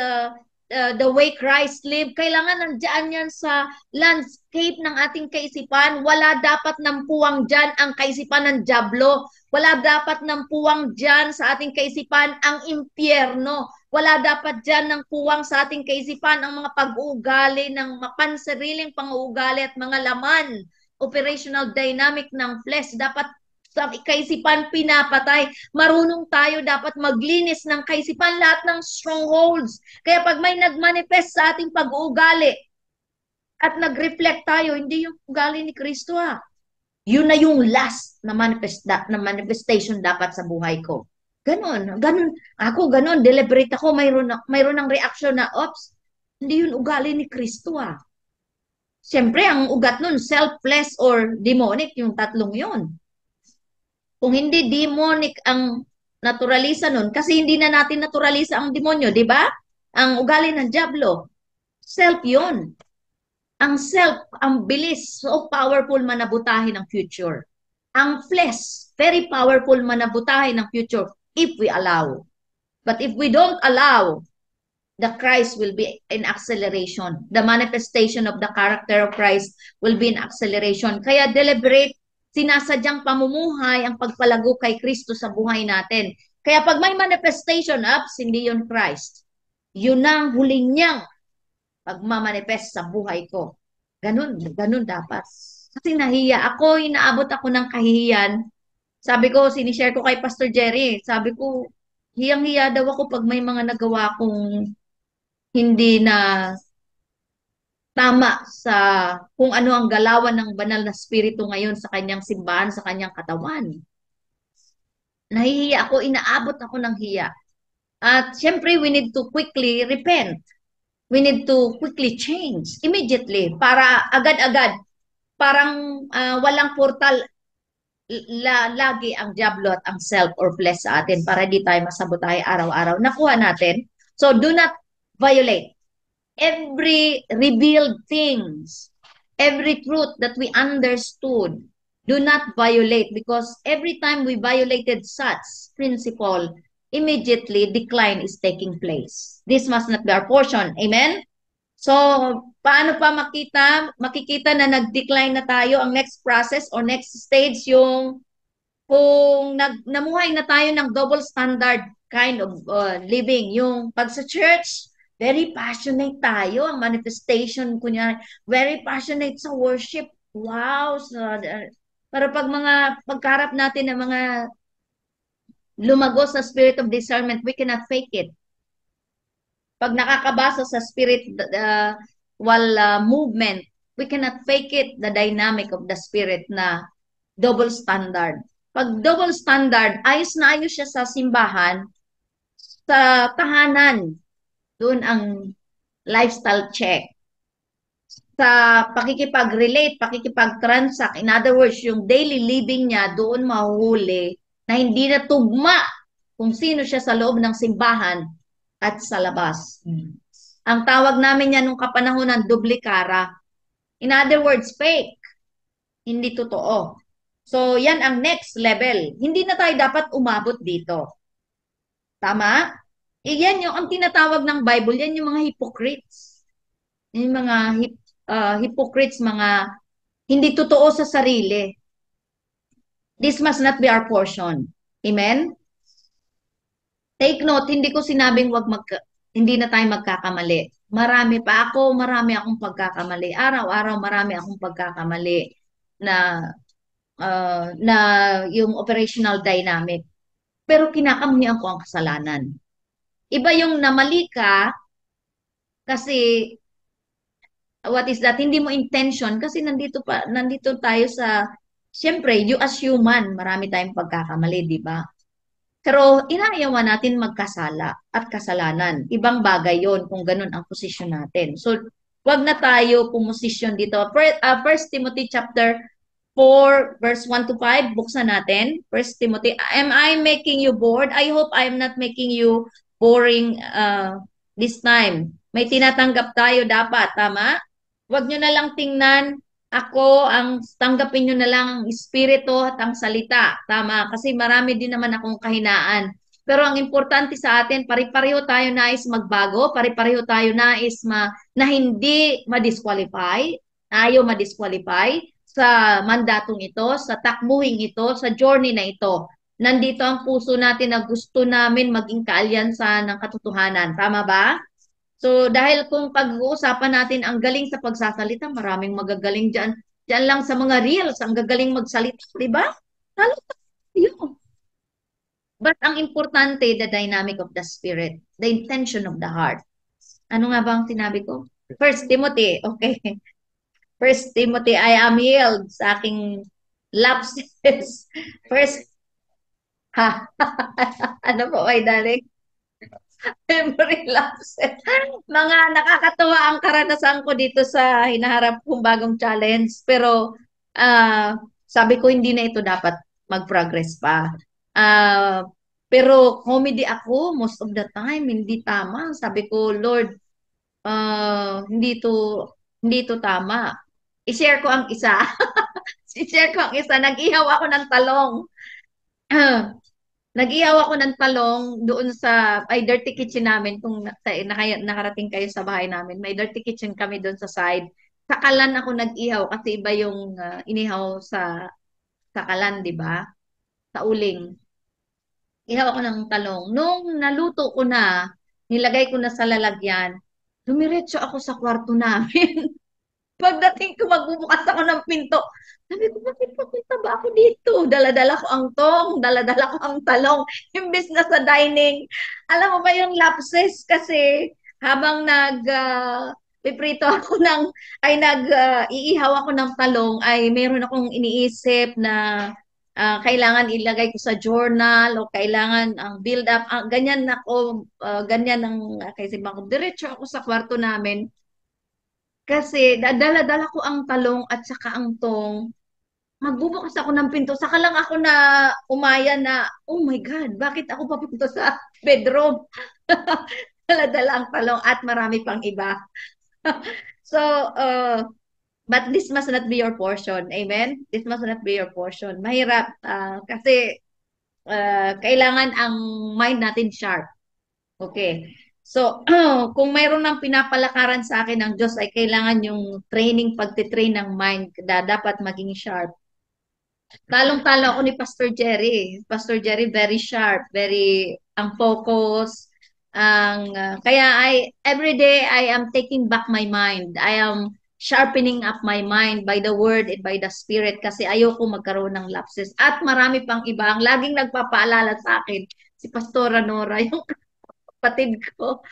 the way Christ lived, kailangan nandiyan yan sa landscape ng ating kaisipan. Wala dapat nampuwang dyan ang kaisipan ng dyablo. Wala dapat nampuwang dyan sa ating kaisipan ang impyerno. Wala dapat dyan ng puwang sa ating kaisipan ang mga pag-uugali ng mapansariling pang-uugali at mga laman. Operational dynamic ng flesh. Dapat sa kaisipan pinapatay. Marunong tayo dapat maglinis ng kaisipan lahat ng strongholds. Kaya pag may nagmanifest sa ating pag-uugali at nag-reflect tayo, hindi yung ugali ni Kristo ha. Yun na yung last na manifestation dapat sa buhay ko. Ganon. Ako ganon, deliberate ako, mayroon ng reaction na, oops, hindi yun ugali ni Kristo ha. Siyempre, ang ugat nun, selfless or demonic, yung tatlong yun. Kung hindi demonic ang naturalisa nun, kasi hindi na natin naturalisa ang demonyo, di ba? Ang ugali ng dyablo, self yun. Ang self, ang bilis, so powerful manabutahin ng future. Ang flesh, very powerful manabutahin ng future if we allow. But if we don't allow, the Christ will be in acceleration. The manifestation of the character of Christ will be in acceleration. Kaya deliberate, sinasadyang pamumuhay ang pagpalago kay Kristo sa buhay natin. Kaya pag may manifestation ups, hindi yun Christ. Yun ang huling niyang pagmamanifest sa buhay ko. Ganun dapat. Kasi nahiya ako, inaabot ako ng kahihiyan. Sabi ko, sinishare ko kay Pastor Jerry. Sabi ko, hiyang-hiya daw ako pag may mga nagawa kong hindi na tama sa kung ano ang galawan ng banal na spirito ngayon sa kanyang simbahan, sa kanyang katawan. Nahihiya ako, inaabot ako ng hiya. At syempre, we need to quickly repent. We need to quickly change immediately para agad-agad. Parang walang portal lagi ang diablo at ang self or flesh sa atin para di tayo masabotahe araw-araw. Nakuha natin. So do not violate every revealed things, every truth that we understood. Do not violate because every time we violated such principle, immediately decline is taking place. This must not be our portion. Amen? So, paano pa makikita na nag-decline na tayo? Ang next process or next stage yung kung namuhay na tayo ng double standard kind of living. Yung pag sa church, very passionate tayo. Ang manifestation, kunya, very passionate sa worship. Wow! Para pag pagkarap natin ng mga lumago sa spirit of discernment, we cannot fake it. Pag nakakabasa sa spirit movement, we cannot fake it, the dynamic of the spirit na double standard. Pag double standard, ayos na ayos siya sa simbahan, sa tahanan, doon ang lifestyle check. Sa pakikipag-relate, pakikipag-transact, in other words, yung daily living niya, doon mahuhuli na hindi na tugma kung sino siya sa loob ng simbahan at sa labas. Ang tawag namin yan nung kapanahonan, duplikara. In other words, fake. Hindi totoo. So, yan ang next level. Hindi na tayo dapat umabot dito. Tama? Yan yung ang tinatawag ng Bible, yan yung mga hypocrites. Yung mga hypocrites, mga hindi totoo sa sarili. This must not be our portion. Amen? Take note, hindi ko sinabing hindi na tayo magkakamali. Marami akong pagkakamali. Araw-araw marami akong pagkakamali na na yung operational dynamic. Pero kinakamuhian ko ang kasalanan. Iba yung namali ka kasi what is that? Hindi mo intention kasi nandito tayo sa siyempre, you as human, marami tayong pagkakamali, di ba? Pero inaayawan natin magkasala at kasalanan. Ibang bagay yon kung ganun ang posisyon natin. So, wag na tayo pumosisyon dito. First Timothy chapter 4 verse 1 to 5, buksan natin. First Timothy, am I making you bored? I hope I am not making you boring this time. May tinatanggap tayo dapat, tama? Huwag nyo na lang tingnan ako, tanggapin nyo na lang ang espiritu at ang salita. Tama, kasi marami din naman akong kahinaan. Pero ang importante sa atin, pare-pareho tayo nais magbago, pare-pareho tayo na hindi ma-disqualify, ayaw ma-disqualify sa mandatong ito, sa takbuhing ito, sa journey na ito. Nandito ang puso natin na gusto namin maging kaalyansa ng katotohanan. Tama ba? So, dahil kung pag-uusapan natin ang galing sa pagsasalita, maraming magagaling dyan. Dyan lang sa mga reels, ang gagaling magsalita, di ba? Lalo tayo. But ang importante, the dynamic of the spirit, the intention of the heart. Ano nga ba ang sinabi ko? First Timothy, okay. First Timothy, I am healed sa aking lapses. First, ha, ano po ay darling? Memory lapses. Mga nakakatuwa ang karanasan ko dito sa hinaharap kong bagong challenge. Pero sabi ko hindi na ito dapat mag-progress pa. Ah, pero comedy ako most of the time, hindi tama. Sabi ko, Lord, hindi to tama. I-share ko ang isa. I-share ko ang isa. Nag-ihaw ako ng talong. Nag-ihaw ako ng talong doon sa dirty kitchen namin kung nakarating kayo sa bahay namin. May dirty kitchen kami doon sa side. Sa kalan ako nag-ihaw kasi iba yung inihaw sa kalan, di ba? Sa uling. Ihaw ako ng talong. Nung naluto ko na, nilagay ko na sa lalagyan, dumiretso ako sa kwarto namin. Pagdating ko, magbubukas ako ng pinto. Sabi ko, bakit papunta ba ako dito? Daladala ko ang tong, daladala ko ang talong. Imbes na sa dining. Alam mo ba yung lapses? Kasi habang piprito ako ng, ay iihaw ako ng talong, ay meron akong iniisip na kailangan ilagay ko sa journal o kailangan ang build up, ganyan ako, ganyan ang kaisipan ko. Diretso ako sa kwarto namin kasi dala-dala ko ang talong at saka ang tong. Magbubukas ako ng pinto, saka lang ako na umaya na, oh my God, bakit ako papunta sa bedroom? Dala-dala ang talong at marami pang iba. So, but this must not be your portion. Amen? This must not be your portion. Mahirap kasi kailangan ang mind natin sharp. Okay. So, kung mayroon ng pinapalakaran sa akin ng Diyos ay kailangan yung training, pagtitrain ng mind, dapat maging sharp. Talong-talo ako ni Pastor Jerry. Pastor Jerry, very sharp, very ang focus. Kaya every day I am taking back my mind. I am sharpening up my mind by the word and by the spirit kasi ayoko magkaroon ng lapses. At marami pang iba. Ang laging nagpapaalala sa akin, si Pastora Nora, yung kapatid ko.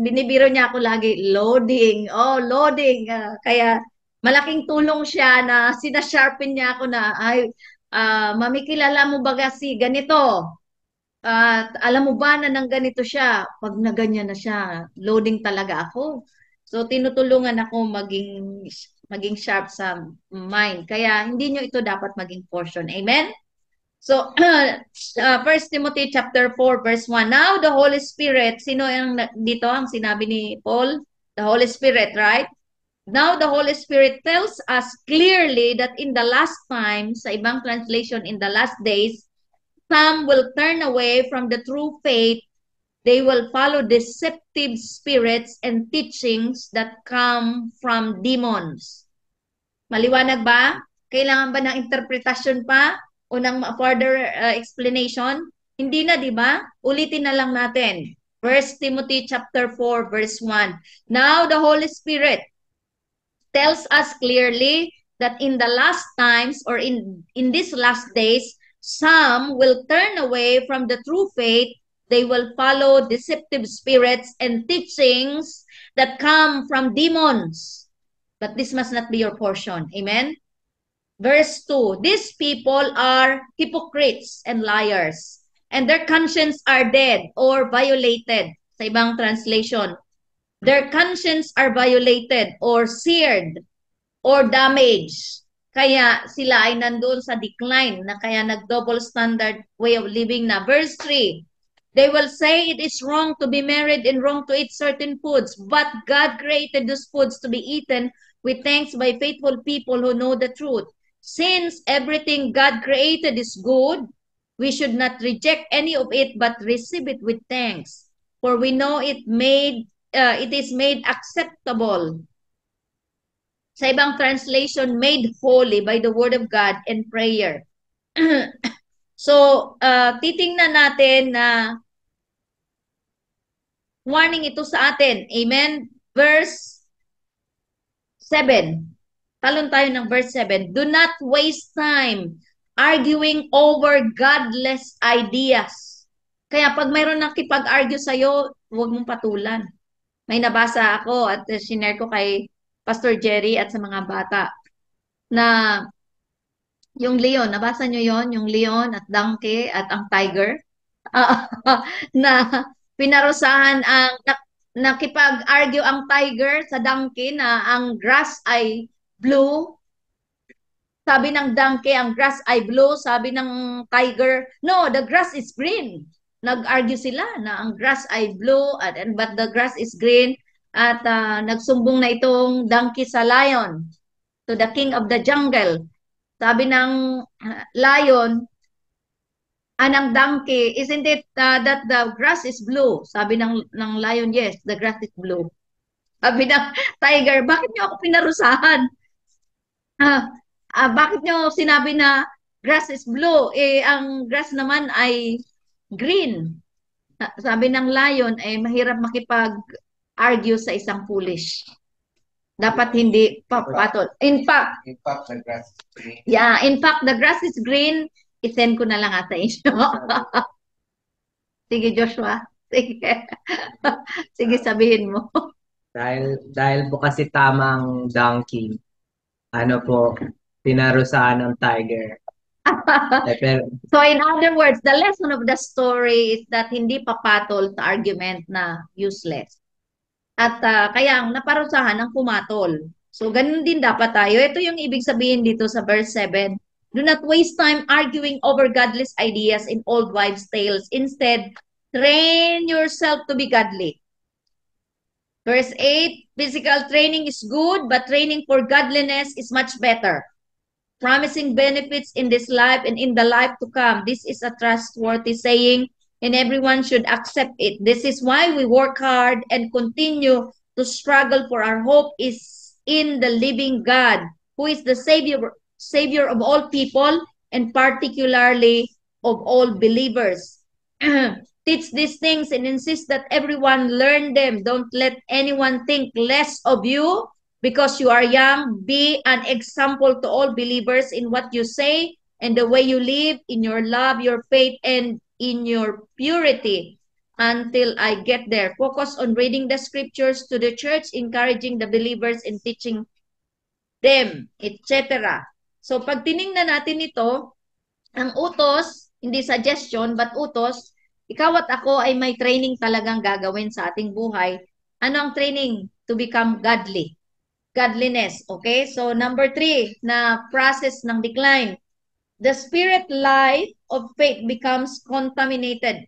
Binibiro niya ako lagi, loading. Oh, loading. Kaya malaking tulong siya na sinasharpen niya ako na, ay, mami, kilala mo ba kasi ganito? Alam mo ba na nang ganito siya? Pag na ganyan na siya, loading talaga ako. So, tinutulungan ako maging sharp sa mind. Kaya, hindi nyo ito dapat maging portion. Amen? So, 1 Timothy chapter 4 verse 1. Now the Holy Spirit, sino yung dito ang sinabi ni Paul? The Holy Spirit, right? Now the Holy Spirit tells us clearly that in the last time, sa ibang translation, in the last days, some will turn away from the true faith. They will follow deceptive spirits and teachings that come from demons. Maliwanag ba? Kailangan ba ng interpretasyon pa o ng further explanation? Hindi na, di ba? Ulitin na lang natin. 1 Timothy chapter 4 verse 1. Now the Holy Spirit tells us clearly that in the last times or in these last days, some will turn away from the true faith. They will follow deceptive spirits and teachings that come from demons. But this must not be your portion. Amen? Verse 2, these people are hypocrites and liars, and their conscience are dead or violated. Sa ibang translation, their conscience are violated or seared or damaged. Kaya sila ay nandoon sa decline na kaya nag-double standard way of living na. Verse 3, they will say it is wrong to be married and wrong to eat certain foods, but God created those foods to be eaten with thanks by faithful people who know the truth. Since everything God created is good, we should not reject any of it but receive it with thanks. For we know it is made acceptable. Sa ibang translation, made holy by the word of God and prayer. So, titingnan natin na warning ito sa atin. Amen? Verse 7. Talon tayo ng verse 7. Do not waste time arguing over godless ideas. Kaya pag mayroon nakipag-argue sa'yo, huwag mong patulan. May nabasa ako at sinare ko kay Pastor Jerry at sa mga bata na yung leon, nabasa nyo yon, yung leon at donkey at ang tiger na pinarusahan nakipag-argue ang tiger sa donkey na ang grass ay blue. Sabi ng donkey, ang grass ay blue. Sabi ng tiger, no, the grass is green. Nag-argue sila na ang grass ay blue but the grass is green. At nagsumbong na itong donkey sa lion, to the king of the jungle. Sabi ng lion, anang donkey, isn't it that the grass is blue? Sabi ng lion, yes, the grass is blue. Sabi ng tiger, bakit niyo ako pinarusahan? Bakit nyo sinabi na grass is blue? Ang grass naman ay green. Sabi ng lion, mahirap makipag-argue sa isang foolish. Dapat hindi papatol. In fact, the grass is green. Yeah, in fact, the grass is green. I-send ko na lang sa inyo. Sige, Joshua. Sige. Sige, sabihin mo. Dahil po kasi tamang donkey, ano po, pinarusahan ng tiger. Pero So in other words, the lesson of the story is that hindi papatol sa argument na useless. At kaya ang naparusahan ng pumatol. So ganun din dapat tayo. Ito yung ibig sabihin dito sa verse 7. Do not waste time arguing over godless ideas in old wives' tales. Instead, train yourself to be godly. Verse 8, physical training is good, but training for godliness is much better, promising benefits in this life and in the life to come. This is a trustworthy saying, and everyone should accept it. This is why we work hard and continue to struggle, for our hope is in the living God, who is the Savior of all people, and particularly of all believers. Teach these things and insist that everyone learn them. Don't let anyone think less of you because you are young. Be an example to all believers in what you say and the way you live, in your love, your faith, and in your purity until I get there. Focus on reading the scriptures to the church, encouraging the believers and teaching them, etc. So pag tiningnan natin ito, ang utos, hindi suggestion, but utos, ikaw at ako ay may training talagang gagawin sa ating buhay. Ano ang training? To become godly. Godliness. Okay? So, number 3, na process ng decline. The spirit life of faith becomes contaminated.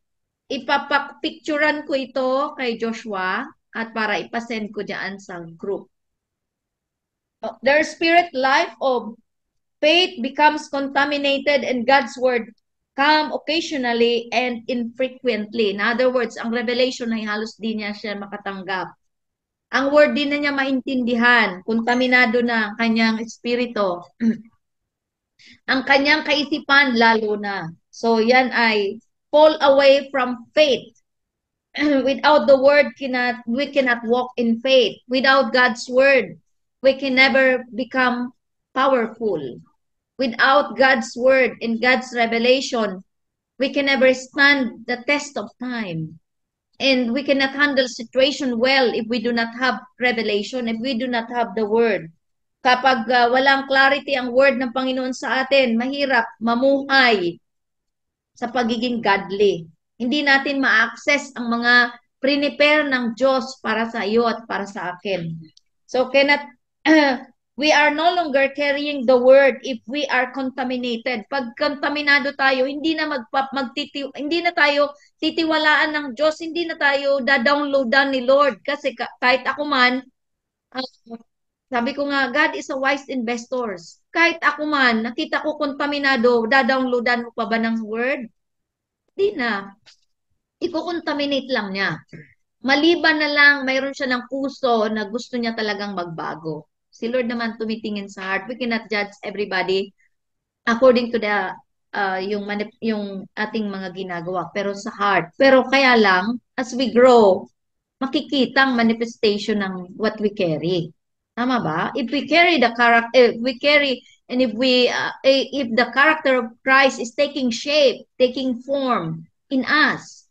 Ipapapicturan ko ito kay Joshua at para ipasend ko dyan sa group. Their spirit life of faith becomes contaminated and God's word come occasionally and infrequently. In other words, ang revelation ay halos di niya siya makatanggap. Ang word din na niya maintindihan, kontaminado na ang kanyang espiritu. Ang kanyang kaisipan lalo na. So yan ay fall away from faith. Without the word, we cannot walk in faith. Without God's word, we can never become powerful. Without God's word and God's revelation, we can never stand the test of time. And we cannot handle situation well if we do not have revelation, if we do not have the word. Kapag walang clarity ang word ng Panginoon sa atin, mahirap mamuhay sa pagiging godly. Hindi natin ma-access ang mga prepare ng Diyos para sa iyo at para sa akin. So cannot we are no longer carrying the word if we are contaminated. Pag kontaminado tayo, hindi na tayo titiwalaan ng Diyos, hindi na tayo da-downloadan ni Lord kasi kahit ako man sabi ko nga, God is a wise investors. Kahit ako man, nakita ko kontaminado, da-downloadan mo pa ba ng word? Hindi na. Iko-contaminate lang niya. Maliban na lang, mayroon siya ng puso na gusto niya talagang magbago. Si Lord naman tumitingin sa heart. We cannot judge everybody according to the yung ating mga ginagawa, pero sa heart. Pero kaya lang, as we grow, makikita ang manifestation ng what we carry. Tama ba? If we carry the character, if we carry, and if the character of Christ is taking shape, taking form in us,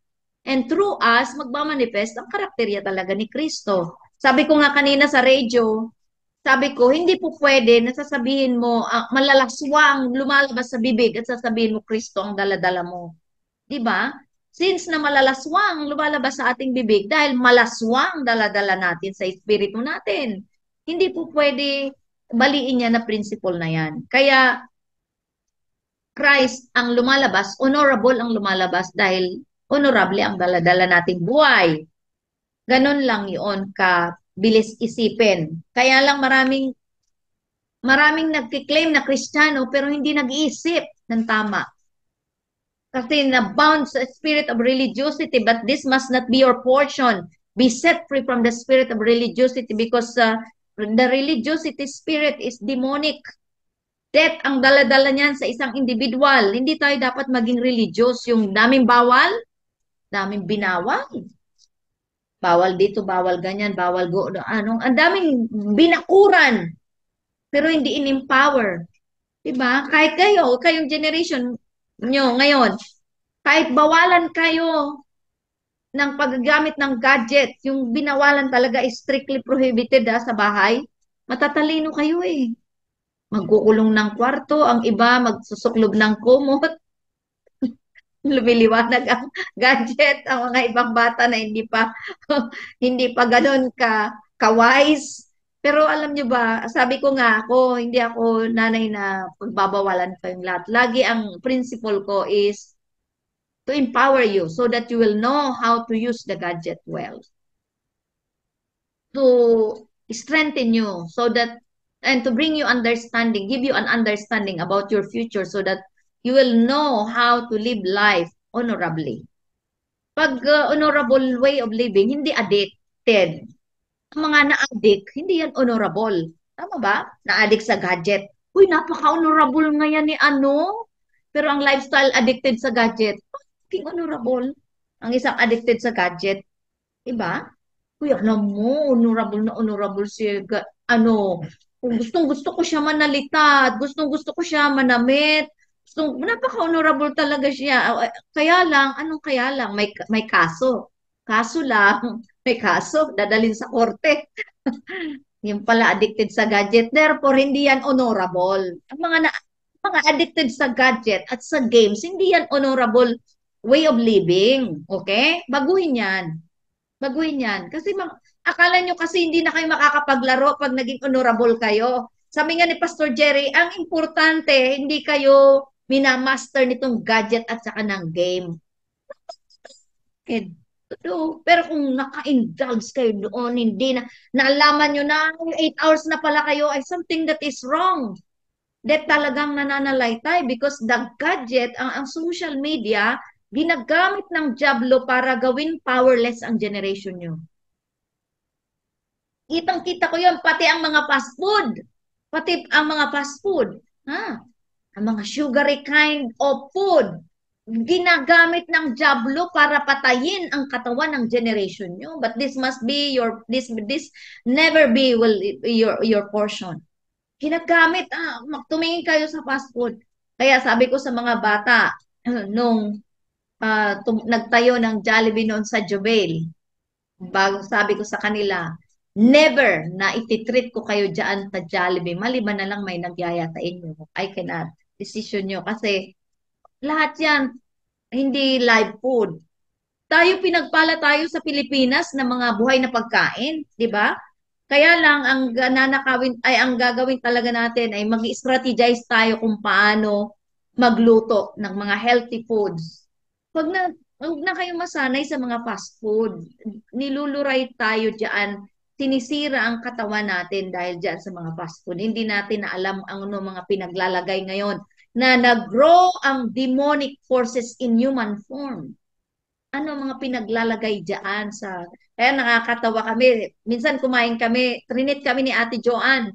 and through us, magmamanifest ang karakterya talaga ni Kristo. Sabi ko nga kanina sa radio, sabi ko, hindi po pwede na sasabihin mo, malalaswang lumalabas sa bibig at sasabihin mo, Kristo ang daladala mo. 'Di ba? Since na malalaswang lumalabas sa ating bibig dahil malaswang daladala natin sa espiritu natin. Hindi po pwede baliin niya na principle na yan. Kaya Christ ang lumalabas, honorable ang lumalabas dahil honorable ang daladala nating buhay. Ganon lang yun ka bilis isipin. Kaya lang maraming nagki-claim na Kristiyano pero hindi nag-iisip ng tama. Kasi na-bound sa spirit of religiosity, but this must not be your portion. Be set free from the spirit of religiosity because the religiosity spirit is demonic. Death ang dala-dala niyan sa isang individual. Hindi tayo dapat maging religious. Yung daming bawal, daming binawal. Bawal dito, bawal ganyan, bawal go, anong, ang daming binakuran, pero hindi in-empower. Diba? Kahit kayong generation nyo ngayon, kahit bawalan kayo ng paggamit ng gadget, yung binawalan talaga is strictly prohibited sa bahay, matatalino kayo eh. Magkukulong ng kwarto, ang iba magsusuklob ng kumot, lumiliwanag ang gadget, ang mga ibang bata na hindi pa hindi pa ganoon ka-wise. Pero alam nyo ba, sabi ko nga ako, hindi ako nanay na pagbabawalan ko yung lahat. Lagi ang principle ko is to empower you so that you will know how to use the gadget well. To strengthen you so that and to bring you understanding, give you an understanding about your future so that you will know how to live life honorably. Pag honorable way of living, hindi addicted. Ang mga na-addict, hindi yan honorable. Tama ba? Na-addict sa gadget. Uy, napaka-honorable nga yan ni ano. Pero ang lifestyle addicted sa gadget, king honorable. Ang isang addicted sa gadget, iba? Uy, alam mo, honorable si, ano, kung gustong gusto ko siya manalitat, gustong gusto ko siya manamit, napaka-honorable talaga siya. Kaya lang, anong kaya lang? May kaso. Kaso lang, may kaso, dadalhin sa korte. Yung pala addicted sa gadget, therefore hindi yan honorable. Mga addicted sa gadget at sa games, hindi yan honorable way of living. Okay? Baguhin yan. Kasi akala nyo kasi hindi na kayo makakapaglaro pag naging honorable kayo. Sabi nga ni Pastor Jerry, ang importante, hindi kayo minamaster nitong gadget at saka ng game. Kid. Pero kung naka-indulge kayo doon, hindi na, naalaman nyo na 8 hours na pala kayo, ay something that is wrong. That talagang nananalaytay because the gadget, ang social media, ginagamit ng Diablo para gawing powerless ang generation nyo. Kitang-kita ko yun, pati ang mga fast food. Pati ang mga fast food. Ha? Ang mga sugary kind of food. Ginagamit ng Diablo para patayin ang katawan ng generation nyo. But this must be this never be your portion. Ginagamit, tumingin kayo sa fast food. Kaya sabi ko sa mga bata, nung nagtayo ng Jollibee noon sa Jubail, bago sabi ko sa kanila, never na ititreat ko kayo dyan sa Jollibee, maliban na lang may nagyayatain nyo. I cannot. Decision nyo. Kasi lahat yan, hindi live food. Pinagpala tayo sa Pilipinas ng mga buhay na pagkain, di ba? Kaya lang ang gagawin talaga natin ay mag-strategize tayo kung paano magluto ng mga healthy foods. Wag na kayo masanay sa mga fast food. Niluluray tayo diyan. Sinisira ang katawan natin dahil diyan sa mga fast food. Hindi natin na alam ang ano mga pinaglalagay ngayon na nag-grow ang demonic forces in human form. Ano mga pinaglalagay diyan sa kaya nakakatawa kami. Minsan kumain kami, trinit kami ni Ate Joanne.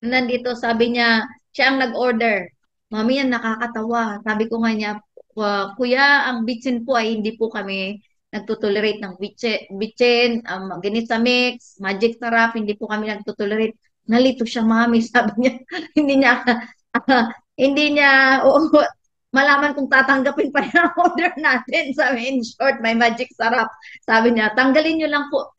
Nandito, sabi niya, siya ang nag-order. Mami, yan nakakatawa. Sabi ko nga niya, Kuya, ang bitsin po ay hindi po kami nagtutolerate ng bitsin, ginisa mix, magic sarap, hindi po kami nagtutolerate. Nalito siya, Mami, sabi niya. Hindi niya, hindi niya, malaman kung tatanggapin pa yung order natin. Sabi, in short, may magic sarap. Sabi niya, tanggalin niyo lang po,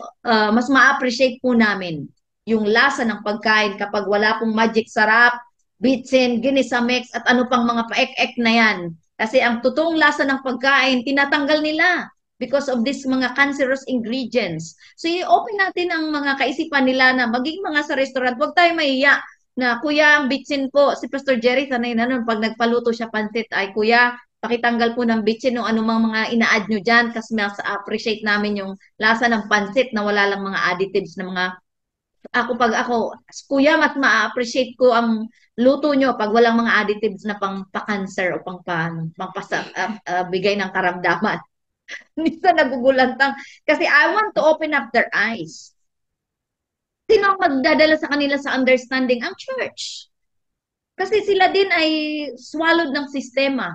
mas ma-appreciate po namin yung lasa ng pagkain kapag wala pong magic sarap, bitsin, ginisa mix, at ano pang mga paek-ek na yan. Kasi ang totoong lasa ng pagkain, tinatanggal nila because of these mga cancerous ingredients. So, i-open natin ang mga kaisipan nila na maging mga sa restaurant, huwag tayo mahiya na, Kuya, ang bitsin po, si Pastor Jerry, sanay na nun, pag nagpaluto siya pansit, ay, Kuya, pakitanggal po ng bitsin o anumang mga ina-add nyo dyan kasi mas appreciate namin yung lasa ng pansit na wala lang mga additives na mga pag ako, kuya, mas ma-appreciate ko ang luto nyo pag walang mga additives na pang-cancer o bigay ng karamdaman. Minsan nagugulantang kasi I want to open up their eyes. Sino ang magdadala sa kanila sa understanding? Ang church. Kasi sila din ay swallowed ng sistema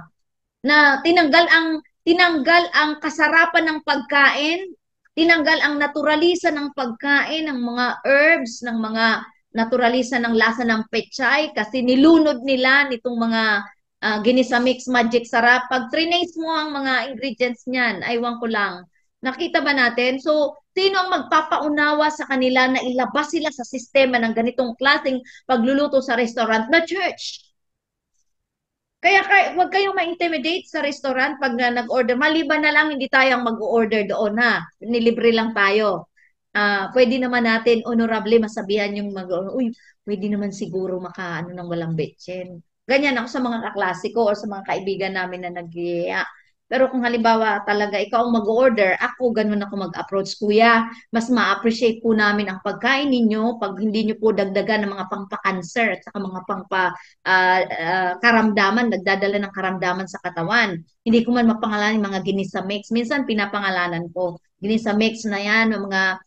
na tinanggal ang kasarapan ng pagkain, tinanggal ang naturalisa ng pagkain, ng mga herbs, ng mga naturalisa ng lasa ng pechay kasi nilunod nila nitong mga ginisa mix magic sarap. Pag trinace mo ang mga ingredients niyan, aywan ko lang. Nakita ba natin? So, sino ang magpapaunawa sa kanila na ilabas sila sa sistema ng ganitong klaseng pagluluto sa restaurant na church? Kaya huwag kayong ma-intimidate sa restaurant pag nag-order. Maliban na lang hindi tayong mag-order doon ha. Nilibre lang tayo. Pwede naman natin honorable masabihan yung uy, pwede naman siguro makaano ng walang betchen. Ganyan ako sa mga kaklase ko o sa mga kaibigan namin na nag Pero kung halimbawa talaga ikaw ang mag-order, ako ganun ako mag-approach, kuya. Mas ma-appreciate po namin ang pagkain ninyo pag hindi nyo po dagdagan ng mga pangpa-cancer at saka mga karamdaman, nagdadala ng karamdaman sa katawan. Hindi ko man mapangalanan yung mga ginisa mix. Minsan pinapangalanan ko. Ginisa mix na yan, mga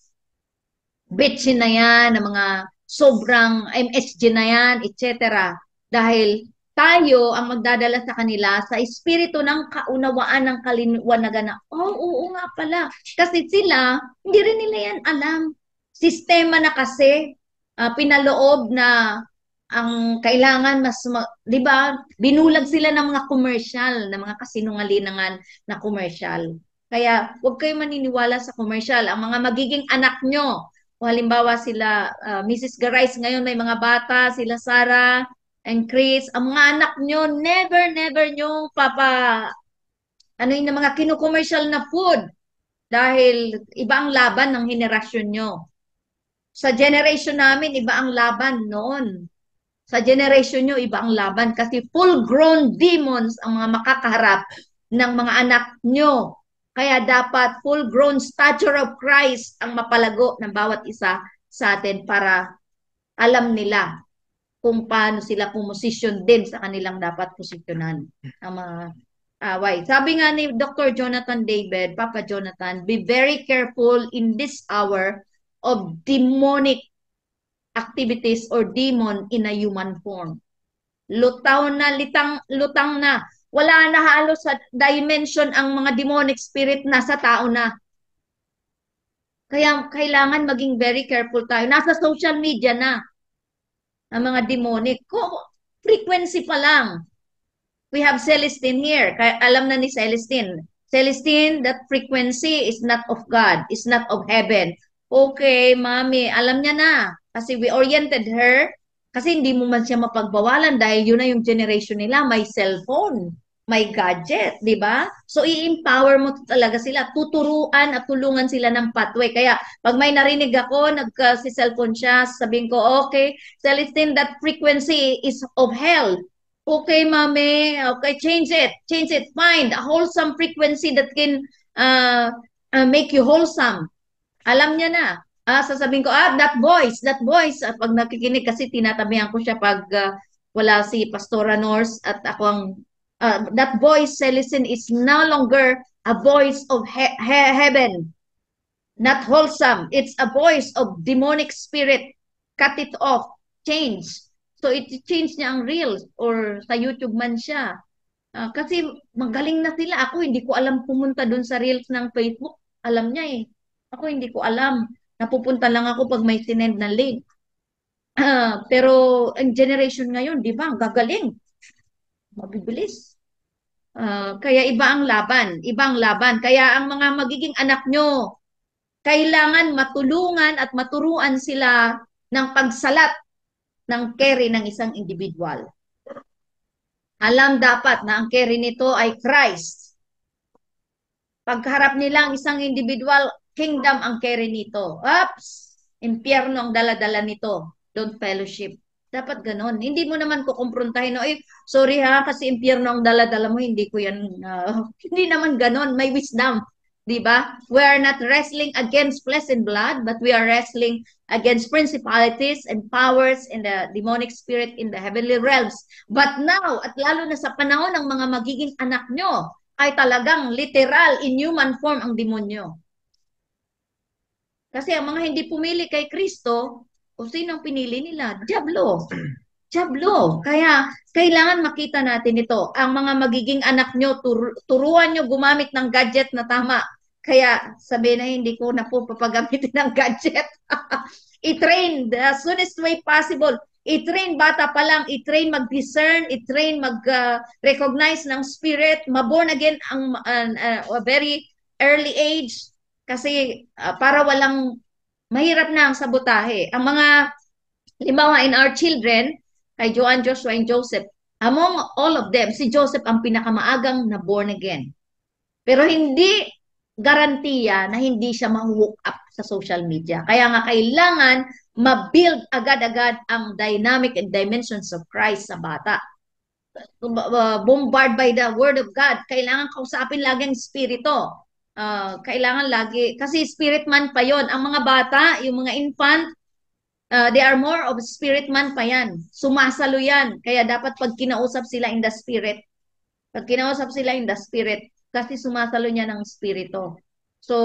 bitchin na yan, ng mga sobrang MSG na yan, etc. Dahil tayo ang magdadala sa kanila sa espiritu ng kaunawaan ng kalinawagan na, oh, oo nga pala. Kasi sila, hindi rin nila yan alam. Sistema na kasi, pinaloob na ang kailangan di ba, binulag sila ng mga commercial, ng mga kasinungalingan na commercial. Kaya huwag kayo maniniwala sa commercial. Ang mga magiging anak nyo, o halimbawa sila, Mrs. Garais ngayon may mga bata, sila Sarah and Chris, ang mga anak nyo, never nyo ano yung mga kinukommercial na food dahil iba ang laban ng henerasyon nyo. Sa generation namin, iba ang laban noon. Sa generation nyo, iba ang laban kasi full-grown demons ang mga makakaharap ng mga anak nyo. Kaya dapat full-grown stature of Christ ang mapalago ng bawat isa sa atin para alam nila kung paano sila pumosisyon din sa kanilang dapat posisyonan. Ang mga away. Sabi nga ni Dr. Jonathan David, Papa Jonathan, be very careful in this hour of demonic activities or demon in a human form. Lutang na. Wala na halos sa dimension ang mga demonic spirit na sa tao na. Kaya kailangan maging very careful tayo. Nasa social media na ang mga demonic. Frequency pa lang. We have Celestine here. Kaya alam na ni Celestine. Celestine, that frequency is not of God, is not of heaven. Okay, mami, alam niya na. Kasi we oriented her. Kasi hindi mo man siya mapagbawalan dahil yun na yung generation nila. May cellphone, may gadget, di ba? So, i-empower mo talaga sila. Tuturuan at tulungan sila ng pathway. Kaya, pag may narinig ako, nagka-cellphone siya, sabihin ko, okay, Celestine, that frequency is of hell. Okay, mami. Okay, change it. Change it. Find a wholesome frequency that can make you wholesome. Alam niya na. Sasabihin ko, that voice. Pag nakikinig kasi tinatabihan ko siya pag wala si Pastora Norse at ako ang, that voice, listen, is no longer a voice of heaven. Not wholesome. It's a voice of demonic spirit. Cut it off. Change. So, it-change niya ang reels or sa YouTube man siya. Kasi magaling na sila. Ako, hindi ko alam pumunta dun sa reels ng Facebook. Alam niya eh. Ako, hindi ko alam. Napupunta lang ako pag may sinend na link. Pero, ang generation ngayon, di ba? Ang gagaling. Mabibilis. Kaya iba ang laban. Ibang laban. Kaya ang mga magiging anak nyo, kailangan matulungan at maturuan sila ng pagsalat ng carry ng isang individual. Alam dapat na ang carry nito ay Christ. Pagharap nila ang isang individual, kingdom ang carry nito. Oops! Impyerno ang dala-dala nito. Don't fellowship. Dapat ganon. Hindi mo naman kukumprontahin. Sorry ha, kasi impyerno ang dala-dala mo. Hindi ko yan. Hindi naman ganon. May wisdom. Diba? We are not wrestling against flesh and blood, but we are wrestling against principalities and powers in the demonic spirit in the heavenly realms. But now, at lalo na sa panahon ng mga magiging anak nyo, ay talagang literal in human form ang demonyo. Kasi ang mga hindi pumili kay Kristo, o sino ang pinili nila? Diablo. Diablo. Kaya kailangan makita natin ito. Ang mga magiging anak nyo, turuan nyo gumamit ng gadget na tama. Kaya sabihin na hindi ko na po papagamitin ng gadget. I-train the soonest way possible. I-train bata pa lang, i-train mag-discern, i-train mag-recognize ng spirit, maborn again ang a very early age kasi para walang mahirap na ang sabotahe. Ang mga, limbawa in our children, kay Joanne, Joshua, and Joseph, among all of them, si Joseph ang pinakamaagang na born again. Pero hindi garantiya na hindi siya ma-hook up sa social media. Kaya nga kailangan ma-build agad-agad ang dynamic and dimensions of Christ sa bata. Bombard by the Word of God. Kailangan kausapin lagi ang Espiritu. Kailangan lagi, kasi spirit man pa yon. Ang mga bata, yung mga infant, they are more of spirit man pa yan. Sumasalo yan. Kaya dapat pag kinausap sila in the spirit, pag kinausap sila in the spirit, kasi sumasalo niya ng spirito. So,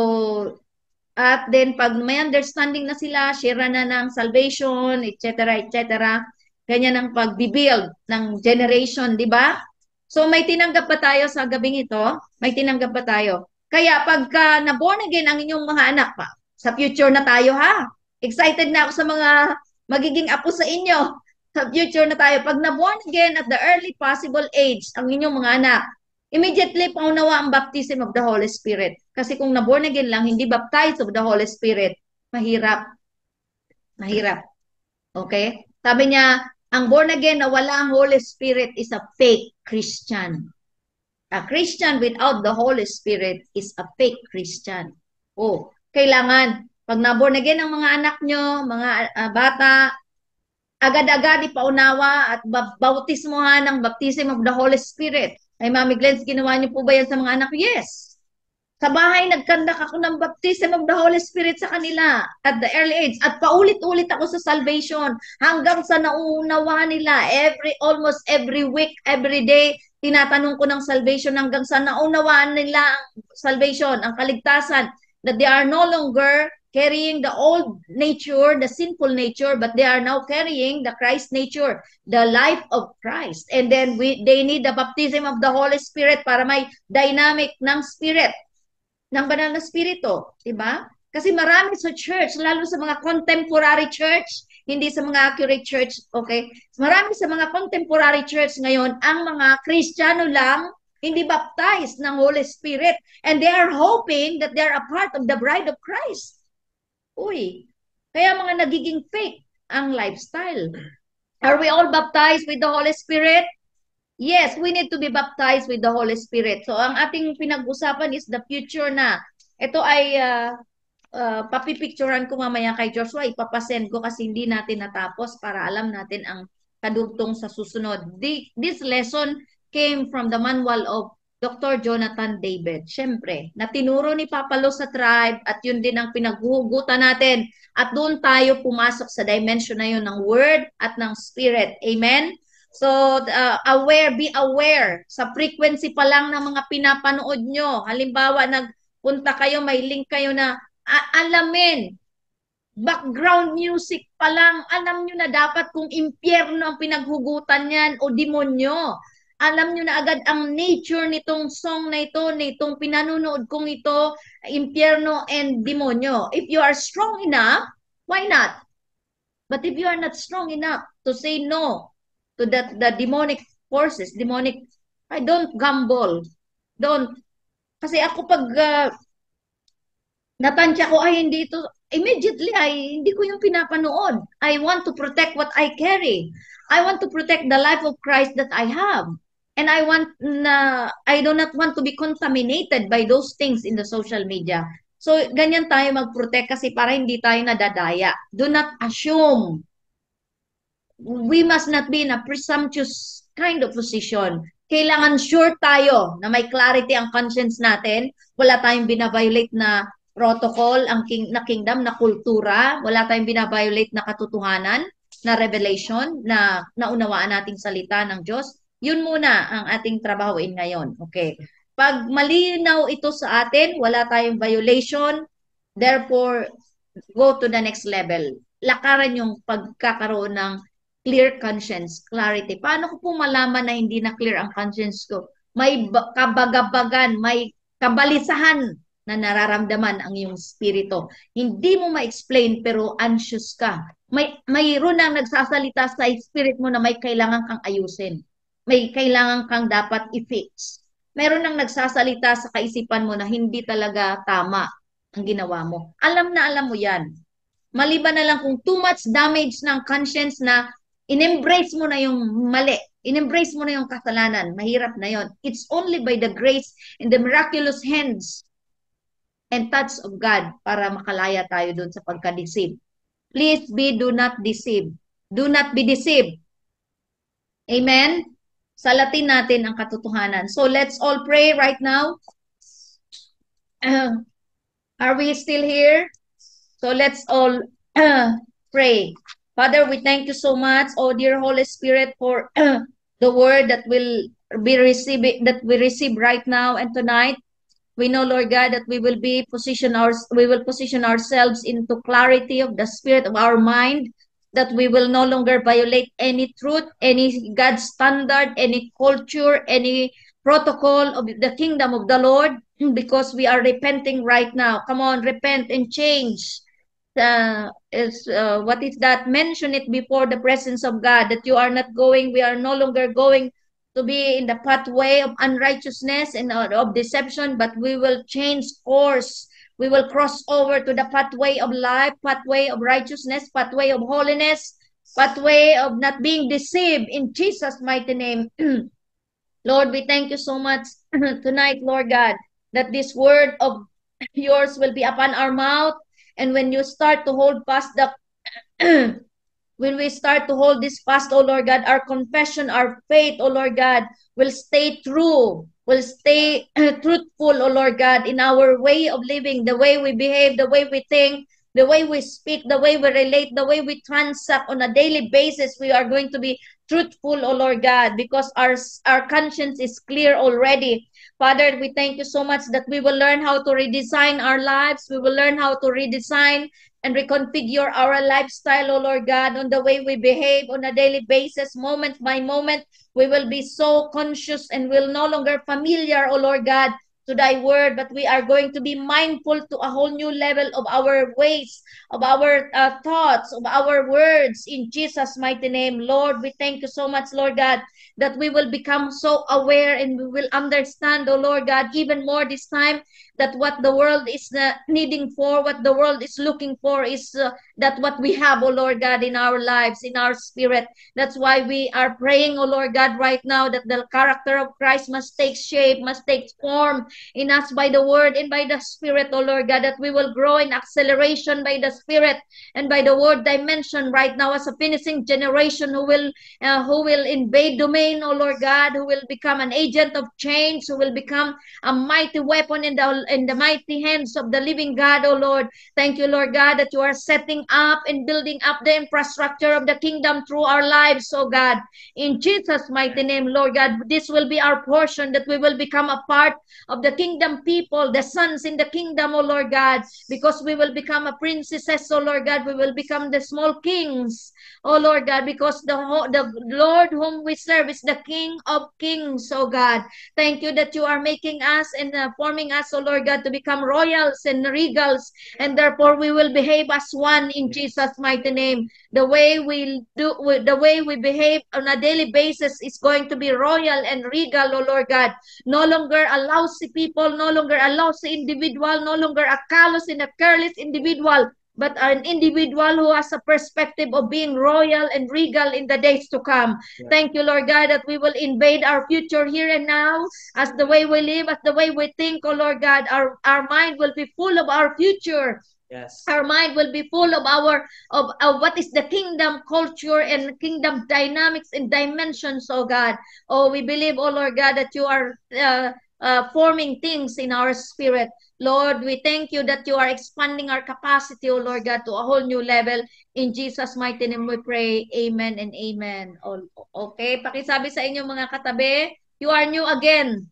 at then pag may understanding na sila, share na ng salvation, etc., etc., ganyan ang pag-build ng generation, di ba? So, may tinanggap ba tayo sa gabing ito? May tinanggap ba tayo? Kaya pagka na-born again ang inyong mga anak pa, sa future na tayo ha. Excited na ako sa mga magiging apo sa inyo. Sa future na tayo. Pag na-born again at the early possible age ang inyong mga anak, immediately paunawa ang baptism of the Holy Spirit. Kasi kung na-born again lang, hindi baptized of the Holy Spirit, mahirap. Mahirap. Okay? Sabi niya, ang born again na wala ang Holy Spirit is a fake Christian. A Christian without the Holy Spirit is a fake Christian. Oh, kailangan, pag na-born again ang mga anak nyo, mga bata, agad-agad ipaunawa at bautismohan ng baptism of the Holy Spirit. Ay, Mami Glenn, ginawa niyo po ba yan sa mga anak? Yes. Sa bahay, nagkandak ako ng baptism of the Holy Spirit sa kanila at the early age. At paulit-ulit ako sa salvation hanggang sa nauunawa nila. Almost every week, every day, tinatanong ko ng salvation hanggang sa naunawaan nila ang salvation, ang kaligtasan, that they are no longer carrying the old nature, the sinful nature, but they are now carrying the Christ nature, the life of Christ. And then they need the baptism of the Holy Spirit para may dynamic ng Spirit, ng banal na spirito, di ba? Kasi marami sa church, lalo sa mga contemporary church, hindi sa mga accurate church, okay? Marami sa mga contemporary church ngayon, ang mga Kristiyano lang, hindi baptized ng Holy Spirit, and they are hoping that they are a part of the bride of Christ. Uy, kaya mga nagiging fake ang lifestyle. Are we all baptized with the Holy Spirit? Yes, we need to be baptized with the Holy Spirit. So, ang ating pinag-usapan is the future na. Ito ay papipicturean ko mamaya kay Joshua. Ipapasend ko kasi hindi natin natapos para alam natin ang kadugtong sa susunod. This lesson came from the manual of Dr. Jonathan David. Siyempre, na tinuro ni Papalo sa tribe at yun din ang pinaghuhugutan natin. At doon tayo pumasok sa dimension na yun ng word at ng spirit. Amen? So, be aware sa frequency pa lang ng mga pinapanood nyo. Halimbawa, nagpunta kayo, may link kayo na alamin. Background music pa lang, alam nyo na dapat kung impyerno ang pinaghugutan yan o demonyo. Alam nyo na agad ang nature nitong song na ito, nitong pinanunood kong ito, impyerno and demonyo. If you are strong enough, why not? But if you are not strong enough to say no to the demonic forces, I don't gamble. Don't. Kasi ako pag natansya ko, ay hindi ito, immediately, ay hindi ko yung pinapanood. I want to protect what I carry. I want to protect the life of Christ that I have. And I do not want to be contaminated by those things in the social media. So, ganyan tayo mag-protect kasi para hindi tayo nadadaya. Do not assume. We must not be in a presumptuous kind of position. Kailangan sure tayo na may clarity ang conscience natin. Wala tayong binaviolate na protocol, na kingdom, na kultura. Wala tayong binaviolate na katotohanan, na revelation, na naunawaan nating salita ng Diyos. Yun muna ang ating trabahoin ngayon. Okay. Pag malinaw ito sa atin, wala tayong violation, therefore, go to the next level. Lakaran yung pagkakaroon ng clear conscience, clarity. Paano ko po malaman na hindi na clear ang conscience ko? May kabagabagan, may kabalisahan na nararamdaman ang iyong spirito. Hindi mo ma-explain pero anxious ka. Mayroon nang nagsasalita sa spirit mo na may kailangan kang ayusin. May kailangan kang dapat i-fix. Meron nang nagsasalita sa kaisipan mo na hindi talaga tama ang ginawa mo. Alam mo yan. Maliban na lang kung too much damage ng conscience na in-embrace mo na yung mali, in-embrace mo na yung kasalanan, mahirap na yon. It's only by the grace and the miraculous hands and touch of God para makalaya tayo dun sa pagka-deceive. Please do not deceive. Do not be deceived. Amen? Salatin natin ang katotohanan. So let's all pray right now. Are we still here? So let's all pray. Father, we thank you so much, oh dear Holy Spirit, for the word that will be receiving, that we receive right now and tonight. We know, Lord God, that we will position ourselves into clarity of the spirit of our mind, that we will no longer violate any truth, any God standard, any culture, any protocol of the kingdom of the Lord, because we are repenting right now. Come on, repent and change. What is that? Mention it before the presence of God, that we are no longer going to be in the pathway of unrighteousness and of deception, but we will change course. We will cross over to the pathway of life, pathway of righteousness, pathway of holiness, pathway of not being deceived in Jesus' mighty name. Lord, we thank you so much tonight, Lord God, that this word of yours will be upon our mouth. And when you start to hold fast when we start to hold this fast, oh Lord God, our confession, our faith, oh Lord God, will stay true, will stay truthful, oh Lord God, in our way of living, the way we behave, the way we think, the way we speak, the way we relate, the way we transact on a daily basis. We are going to be truthful, oh Lord God, because our conscience is clear already. Father, we thank you so much that we will learn how to redesign our lives. We will learn how to redesign and reconfigure our lifestyle, oh Lord God, on the way we behave on a daily basis, moment by moment. We will be so conscious and will no longer familiar, oh Lord God, to thy word, but we are going to be mindful to a whole new level of our ways, of our thoughts, of our words, in Jesus' mighty name. Lord, we thank you so much, Lord God, that we will become so aware and we will understand, oh Lord God, even more this time, that what the world is needing for, what the world is looking for is that what we have, oh Lord God, in our lives, in our spirit. That's why we are praying, oh Lord God, right now, that the character of Christ must take shape, must take form in us by the word and by the spirit, oh Lord God, that we will grow in acceleration by the spirit and by the word dimension right now as a finishing generation who will invade domain, oh Lord God, who will become an agent of change, who will become a mighty weapon in the mighty hands of the living God, oh Lord. Thank you, Lord God, that you are setting up and building up the infrastructure of the kingdom through our lives, oh God. In Jesus' mighty name, Lord God, this will be our portion, that we will become a part of the kingdom people, the sons in the kingdom, oh Lord God, because we will become a princesses, oh Lord God. We will become the small kings, oh Lord God, because the Lord whom we serve is the King of kings, oh God. Thank you that you are making us and forming us, oh Lord God, to become royals and regals, and therefore we will behave as one in Jesus' mighty name. The way we behave on a daily basis is going to be royal and regal, oh Lord God. No longer a lousy people, no longer a lousy individual, no longer a callous and a careless individual, but an individual who has a perspective of being royal and regal in the days to come. Yeah. Thank you, Lord God, that we will invade our future here and now as the way we live, as the way we think, oh Lord God. Our mind will be full of our future. Yes. Our mind will be full of of what is the kingdom culture and kingdom dynamics and dimensions, oh God. Oh, we believe, oh Lord God, that you are forming things in our spirit. Lord, we thank you that you are expanding our capacity, oh Lord God, to a whole new level. In Jesus' mighty name we pray. Amen and amen. Okay, pakisabi sa inyo mga katabi, you are new again.